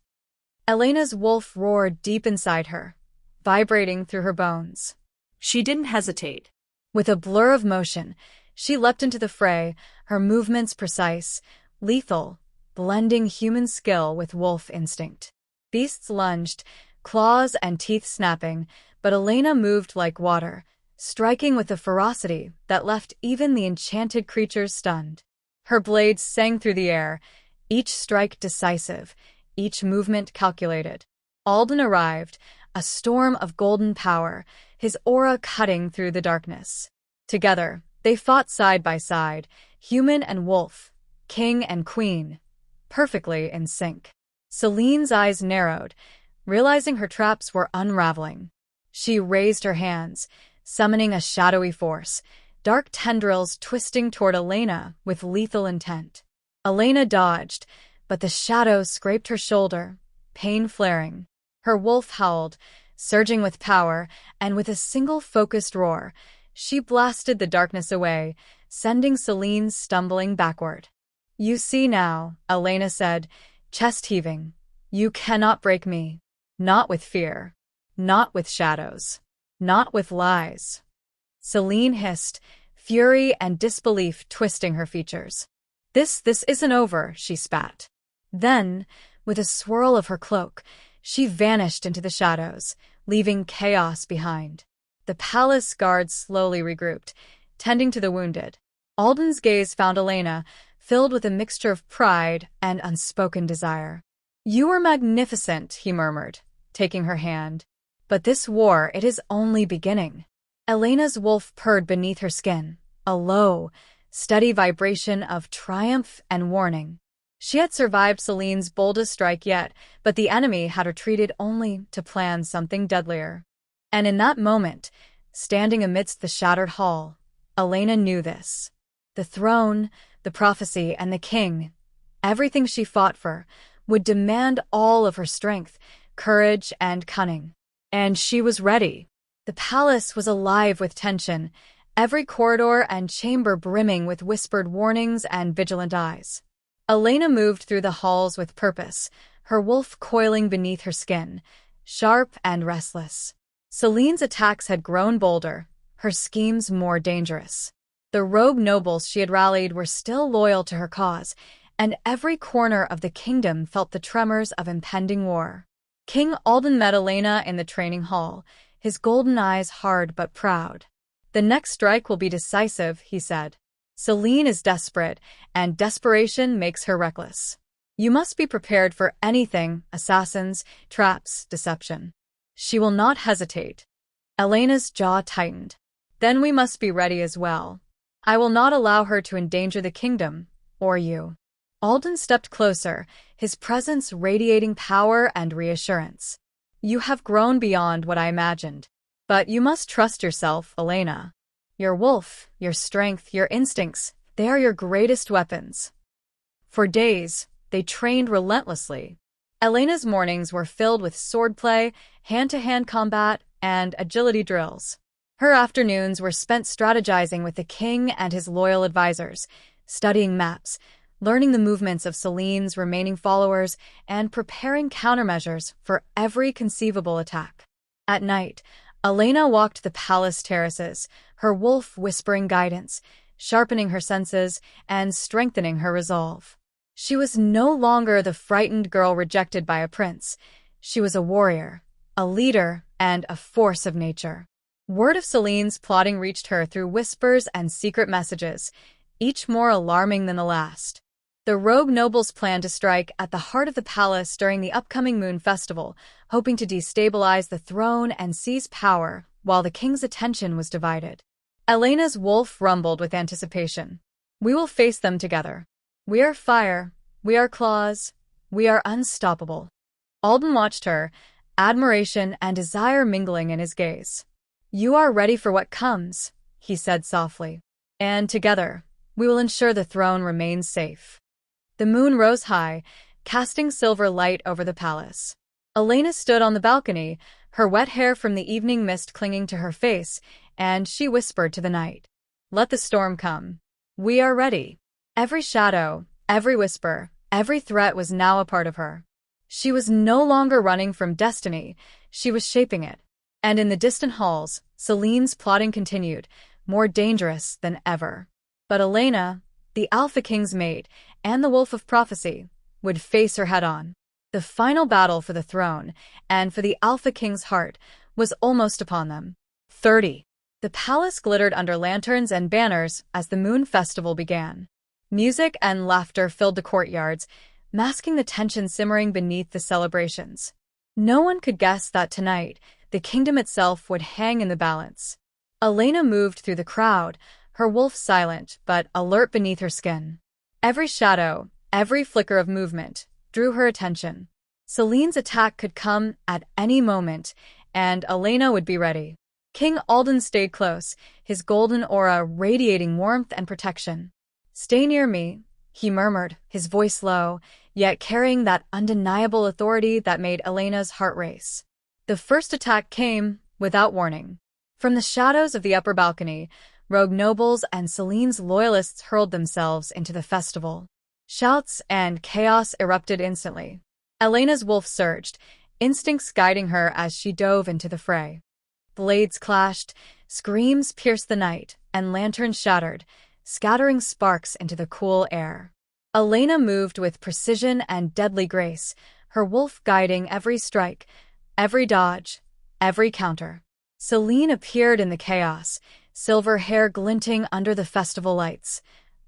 Elena's wolf roared deep inside her, vibrating through her bones. She didn't hesitate. With a blur of motion, she leapt into the fray, her movements precise, lethal, blending human skill with wolf instinct. Beasts lunged, claws and teeth snapping, but Elena moved like water, striking with a ferocity that left even the enchanted creatures stunned. Her blades sang through the air, each strike decisive, each movement calculated. Alden arrived, a storm of golden power, his aura cutting through the darkness. Together, they fought side by side, human and wolf, king and queen, perfectly in sync. Celine's eyes narrowed, realizing her traps were unraveling. She raised her hands, summoning a shadowy force, dark tendrils twisting toward Elena with lethal intent. Elena dodged, but the shadow scraped her shoulder, pain flaring. Her wolf howled, surging with power, and with a single focused roar, she blasted the darkness away, sending Celine stumbling backward. "You see now," Elena said, chest heaving. "You cannot break me. Not with fear. Not with shadows. Not with lies." Celine hissed, fury and disbelief twisting her features. This isn't over," she spat. Then, with a swirl of her cloak, she vanished into the shadows, leaving chaos behind. The palace guards slowly regrouped, tending to the wounded. Alden's gaze found Elena, filled with a mixture of pride and unspoken desire. "You are magnificent," he murmured, taking her hand. "But this war, it is only beginning." Elena's wolf purred beneath her skin, a low, steady vibration of triumph and warning. She had survived Celine's boldest strike yet, but the enemy had retreated only to plan something deadlier. And in that moment, standing amidst the shattered hall, Elena knew this. The throne, the prophecy, and the king, everything she fought for, would demand all of her strength, courage, and cunning. And she was ready. The palace was alive with tension, every corridor and chamber brimming with whispered warnings and vigilant eyes. Elena moved through the halls with purpose, her wolf coiling beneath her skin, sharp and restless. Celine's attacks had grown bolder, her schemes more dangerous. The rogue nobles she had rallied were still loyal to her cause, and every corner of the kingdom felt the tremors of impending war. King Alden met Elena in the training hall, his golden eyes hard but proud. "The next strike will be decisive," he said. "Celine is desperate, and desperation makes her reckless. You must be prepared for anything: assassins, traps, deception. She will not hesitate." Elena's jaw tightened. Then we must be ready as well. I will not allow her to endanger the kingdom, or you." Alden stepped closer, his presence radiating power and reassurance. "You have grown beyond what I imagined. But you must trust yourself, Elena. Your wolf, your strength, your instincts, they are your greatest weapons." For days, they trained relentlessly. Elena's mornings were filled with swordplay, hand-to-hand combat, and agility drills. Her afternoons were spent strategizing with the king and his loyal advisors, studying maps, learning the movements of Celine's remaining followers, and preparing countermeasures for every conceivable attack. At night, Elena walked the palace terraces, her wolf whispering guidance, sharpening her senses, and strengthening her resolve. She was no longer the frightened girl rejected by a prince. She was a warrior, a leader, and a force of nature. Word of Celine's plotting reached her through whispers and secret messages, each more alarming than the last. The rogue nobles planned to strike at the heart of the palace during the upcoming moon festival, hoping to destabilize the throne and seize power while the king's attention was divided. Elena's wolf rumbled with anticipation. "We will face them together. We are fire, we are claws, we are unstoppable." Alden watched her, admiration and desire mingling in his gaze. "You are ready for what comes," he said softly. "And together, we will ensure the throne remains safe." The moon rose high, casting silver light over the palace. Elena stood on the balcony, her wet hair from the evening mist clinging to her face, and she whispered to the night, "Let the storm come. We are ready." Every shadow, every whisper, every threat was now a part of her. She was no longer running from destiny, she was shaping it. And in the distant halls, Celine's plotting continued, more dangerous than ever. But Elena, the alphaking's mate, and the wolf of prophecy, would face her head-on. The final battle for the throne, and for the alphaking's heart, was almost upon them. 30. The palace glittered under lanterns and banners as the moon festival began. Music and laughter filled the courtyards, masking the tension simmering beneath the celebrations. No one could guess that tonight, the kingdom itself would hang in the balance. Elena moved through the crowd, her wolf silent but alert beneath her skin. Every shadow, every flicker of movement, drew her attention. Celine's attack could come at any moment, and Elena would be ready. King Alden stayed close, his golden aura radiating warmth and protection. "Stay near me," he murmured, his voice low, yet carrying that undeniable authority that made Elena's heart race. The first attack came, without warning. From the shadows of the upper balcony, rogue nobles and Celine's loyalists hurled themselves into the festival. Shouts and chaos erupted instantly. Elena's wolf surged, instincts guiding her as she dove into the fray. Blades clashed, screams pierced the night, and lanterns shattered, scattering sparks into the cool air. Elena moved with precision and deadly grace, her wolf guiding every strike, every dodge, every counter. Celine appeared in the chaos, silver hair glinting under the festival lights,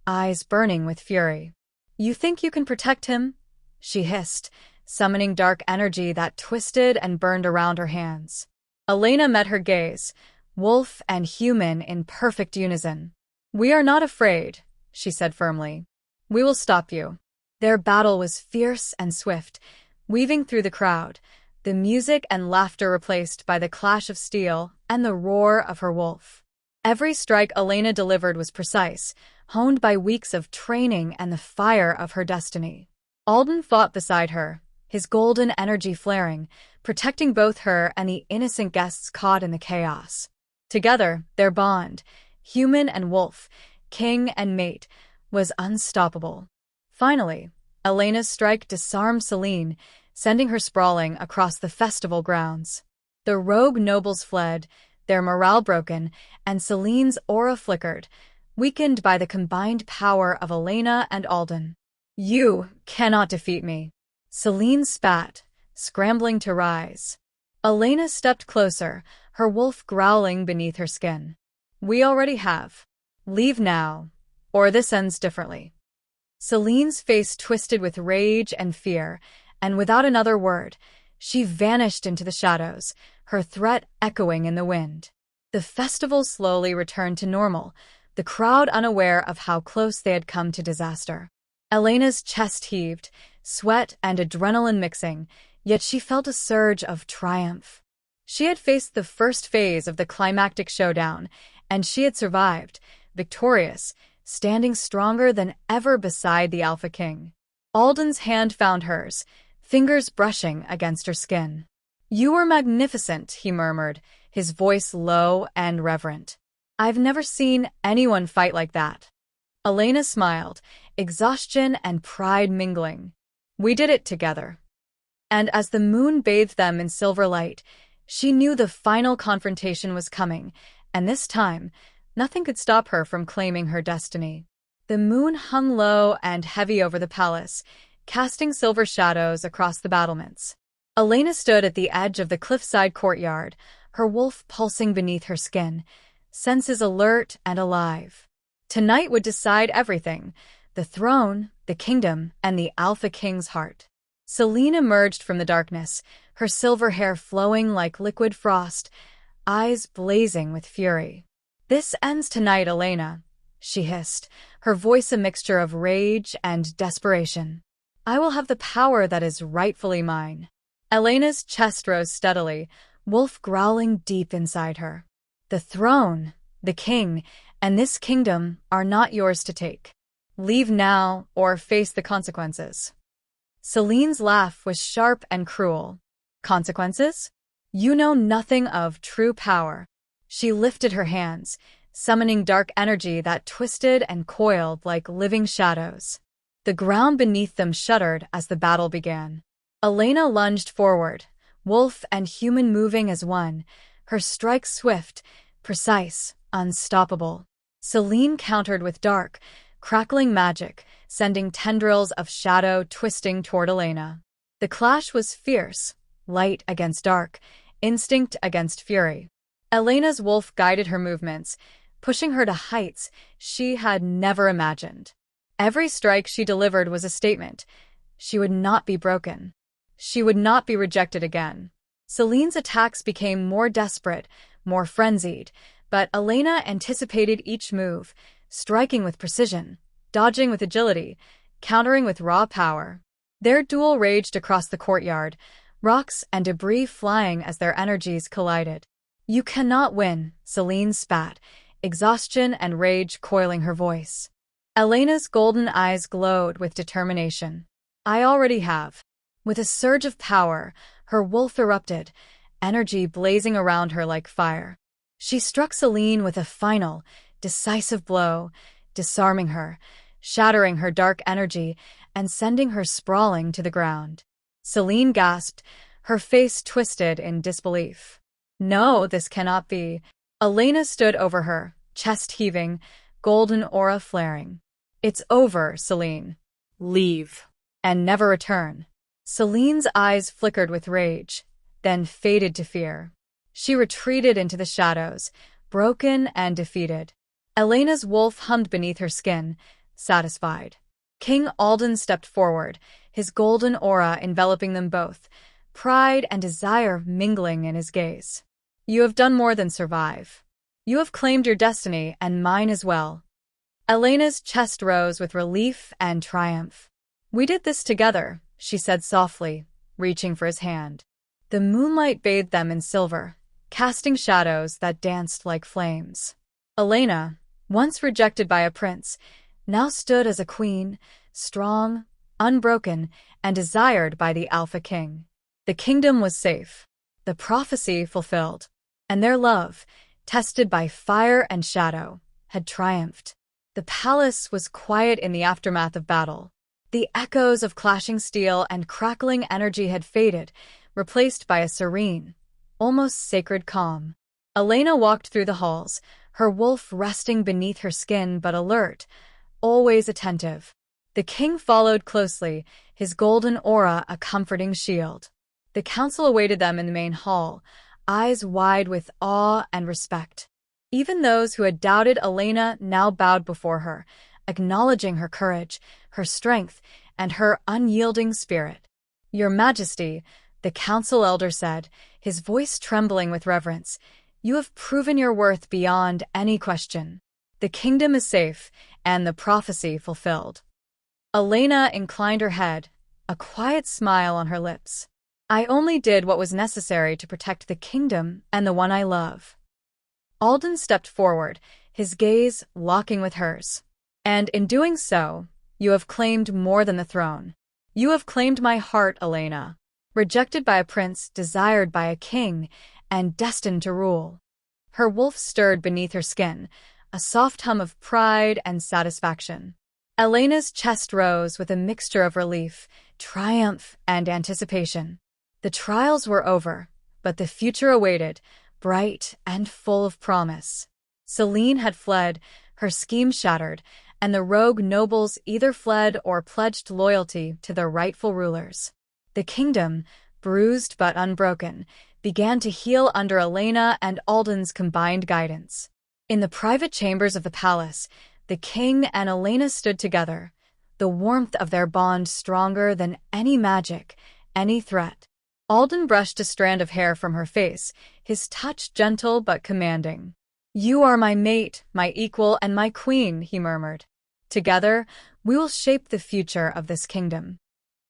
eyes burning with fury. "You think you can protect him?" she hissed, summoning dark energy that twisted and burned around her hands. Elena met her gaze, wolf and human in perfect unison. "We are not afraid," she said firmly. "We will stop you." Their battle was fierce and swift, weaving through the crowd, the music and laughter replaced by the clash of steel and the roar of her wolf. Every strike Elena delivered was precise, honed by weeks of training and the fire of her destiny. Alden fought beside her, his golden energy flaring, protecting both her and the innocent guests caught in the chaos. Together, their bond, human and wolf, king and mate, was unstoppable. Finally, Elena's strike disarmed Celine, sending her sprawling across the festival grounds. The rogue nobles fled, their morale broken, and Celine's aura flickered, weakened by the combined power of Elena and Alden. "You cannot defeat me," Celine spat, scrambling to rise. Elena stepped closer, her wolf growling beneath her skin. "We already have. Leave now, or this ends differently." Celine's face twisted with rage and fear, and without another word, she vanished into the shadows, her threat echoing in the wind. The festival slowly returned to normal, the crowd unaware of how close they had come to disaster. Elena's chest heaved, sweat and adrenaline mixing, yet she felt a surge of triumph. She had faced the first phase of the climactic showdown, and she had survived, victorious, standing stronger than ever beside the Alpha King. Alden's hand found hers, fingers brushing against her skin. "You were magnificent," he murmured, his voice low and reverent. "I've never seen anyone fight like that." Elena smiled, exhaustion and pride mingling. "We did it together." And as the moon bathed them in silver light, she knew the final confrontation was coming, and this time, nothing could stop her from claiming her destiny. The moon hung low and heavy over the palace, casting silver shadows across the battlements. Elena stood at the edge of the cliffside courtyard, her wolf pulsing beneath her skin, senses alert and alive. Tonight would decide everything: the throne, the kingdom, and the Alpha King's heart. Selene emerged from the darkness, her silver hair flowing like liquid frost, eyes blazing with fury. "This ends tonight, Elena," she hissed, her voice a mixture of rage and desperation. "I will have the power that is rightfully mine." Elena's chest rose steadily, wolf growling deep inside her. "The throne, the king, and this kingdom are not yours to take. Leave now or face the consequences." Selene's laugh was sharp and cruel. "Consequences? You know nothing of true power." She lifted her hands, summoning dark energy that twisted and coiled like living shadows. The ground beneath them shuddered as the battle began. Elena lunged forward, wolf and human moving as one, her strikes swift, precise, unstoppable. Selene countered with dark, crackling magic, sending tendrils of shadow twisting toward Elena. The clash was fierce, light against dark, instinct against fury. Elena's wolf guided her movements, pushing her to heights she had never imagined. Every strike she delivered was a statement. She would not be broken. She would not be rejected again. Selene's attacks became more desperate, more frenzied, but Elena anticipated each move, striking with precision, dodging with agility, countering with raw power. Their duel raged across the courtyard, rocks and debris flying as their energies collided. "You cannot win," Selene spat, exhaustion and rage coiling her voice. Elena's golden eyes glowed with determination. "I already have." With a surge of power, her wolf erupted, energy blazing around her like fire. She struck Selene with a final, decisive blow, disarming her, shattering her dark energy, and sending her sprawling to the ground. Selene gasped, her face twisted in disbelief. "No, this cannot be." Elena stood over her, chest heaving, golden aura flaring. "It's over, Selene. Leave. And never return." Selene's eyes flickered with rage, then faded to fear. She retreated into the shadows, broken and defeated. Elena's wolf hummed beneath her skin, satisfied. King Alden stepped forward, his golden aura enveloping them both, pride and desire mingling in his gaze. "You have done more than survive. You have claimed your destiny, and mine as well." Elena's chest rose with relief and triumph. "We did this together," she said softly, reaching for his hand. The moonlight bathed them in silver, casting shadows that danced like flames. Elena, once rejected by a prince, now stood as a queen, strong, unbroken, and desired by the Alpha King. The kingdom was safe, the prophecy fulfilled, and their love, tested by fire and shadow, had triumphed. The palace was quiet in the aftermath of battle. The echoes of clashing steel and crackling energy had faded, replaced by a serene, almost sacred calm. Elena walked through the halls, her wolf resting beneath her skin but alert, always attentive. The king followed closely, his golden aura a comforting shield. The council awaited them in the main hall, eyes wide with awe and respect. Even those who had doubted Elena now bowed before her, acknowledging her courage, her strength, and her unyielding spirit. "Your Majesty," the council elder said, his voice trembling with reverence, You have proven your worth beyond any question. The kingdom is safe, and the prophecy fulfilled." Elena inclined her head, a quiet smile on her lips. "I only did what was necessary to protect the kingdom and the one I love." Alden stepped forward, his gaze locking with hers. "And in doing so, you have claimed more than the throne. You have claimed my heart, Elena. Rejected by a prince, desired by a king, and destined to rule." Her wolf stirred beneath her skin, a soft hum of pride and satisfaction. Elena's chest rose with a mixture of relief, triumph, and anticipation. The trials were over, but the future awaited, bright and full of promise. Selene had fled, her scheme shattered, and the rogue nobles either fled or pledged loyalty to their rightful rulers. The kingdom, bruised but unbroken, began to heal under Elena and Alden's combined guidance. In the private chambers of the palace, the king and Elena stood together, the warmth of their bond stronger than any magic, any threat. Alden brushed a strand of hair from her face, his touch gentle but commanding. "You are my mate, my equal, and my queen," he murmured. "Together, we will shape the future of this kingdom."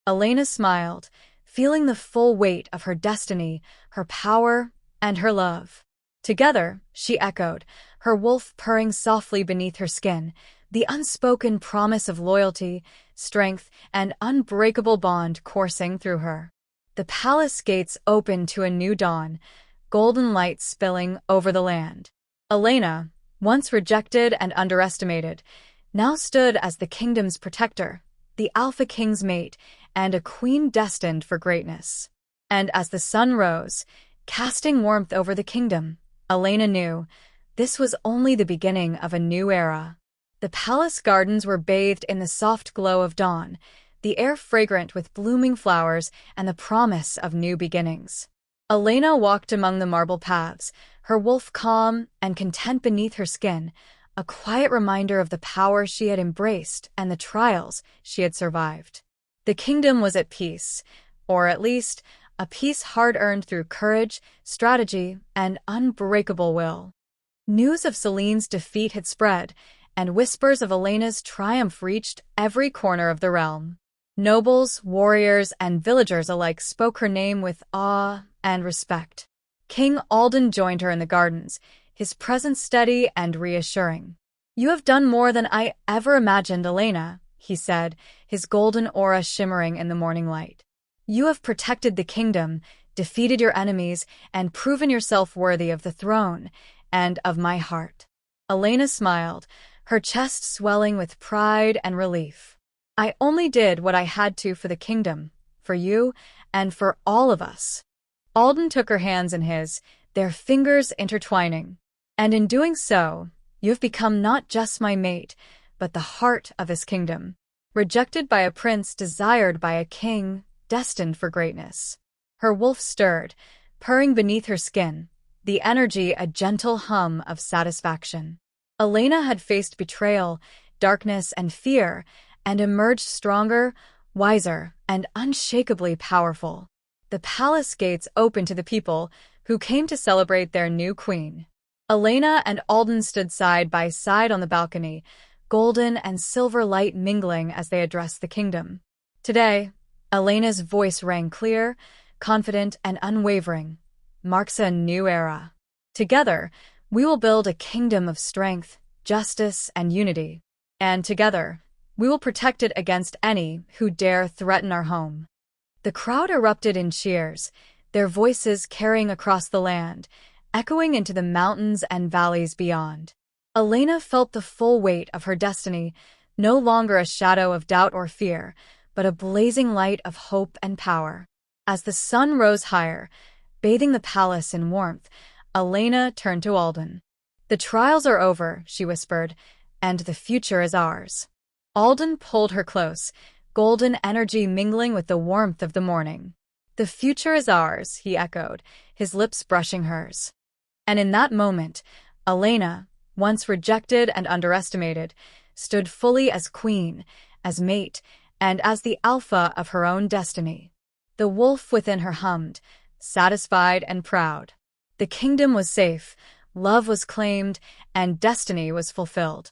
Elena smiled, feeling the full weight of her destiny, her power, and her love. "Together," she echoed, her wolf purring softly beneath her skin, the unspoken promise of loyalty, strength, and unbreakable bond coursing through her. The palace gates opened to a new dawn, golden light spilling over the land. Elena, once rejected and underestimated, now stood as the kingdom's protector, the alphaking's mate, and a queen destined for greatness. And as the sun rose, casting warmth over the kingdom, Elena knew this was only the beginning of a new era. The palace gardens were bathed in the soft glow of dawn, the air fragrant with blooming flowers and the promise of new beginnings. Elena walked among the marble paths, her wolf calm and content beneath her skin, a quiet reminder of the power she had embraced and the trials she had survived. The kingdom was at peace, or at least a peace hard-earned through courage, strategy, and unbreakable will. News of Selene's defeat had spread, and whispers of Elena's triumph reached every corner of the realm. Nobles, warriors, and villagers alike spoke her name with awe and respect. King Alden joined her in the gardens, his presence steady and reassuring. "You have done more than I ever imagined, Elena," he said, his golden aura shimmering in the morning light. "You have protected the kingdom, defeated your enemies, and proven yourself worthy of the throne and of my heart." Elena smiled, her chest swelling with pride and relief. "I only did what I had to for the kingdom, for you, and for all of us." Alden took her hands in his, their fingers intertwining. "And in doing so, you have become not just my mate, but the heart of this kingdom. Rejected by a prince, desired by a king, destined for greatness." Her wolf stirred, purring beneath her skin, the energy a gentle hum of satisfaction. Elena had faced betrayal, darkness, and fear, and emerged stronger, wiser, and unshakably powerful. The palace gates opened to the people, who came to celebrate their new queen. Elena and Alden stood side by side on the balcony, golden and silver light mingling as they addressed the kingdom. Today, Elena's voice rang clear, confident, and unwavering. "Marks a new era. Together, we will build a kingdom of strength, justice, and unity. And together, we will protect it against any who dare threaten our home." The crowd erupted in cheers, their voices carrying across the land, echoing into the mountains and valleys beyond. Elena felt the full weight of her destiny, no longer a shadow of doubt or fear, but a blazing light of hope and power. As the sun rose higher, bathing the palace in warmth, Elena turned to Alden. "The trials are over," she whispered, "and the future is ours." Alden pulled her close, golden energy mingling with the warmth of the morning. "The future is ours," he echoed, his lips brushing hers. And in that moment, Elena, once rejected and underestimated, stood fully as queen, as mate, and as the alpha of her own destiny. The wolf within her hummed, satisfied and proud. The kingdom was safe, love was claimed, and destiny was fulfilled.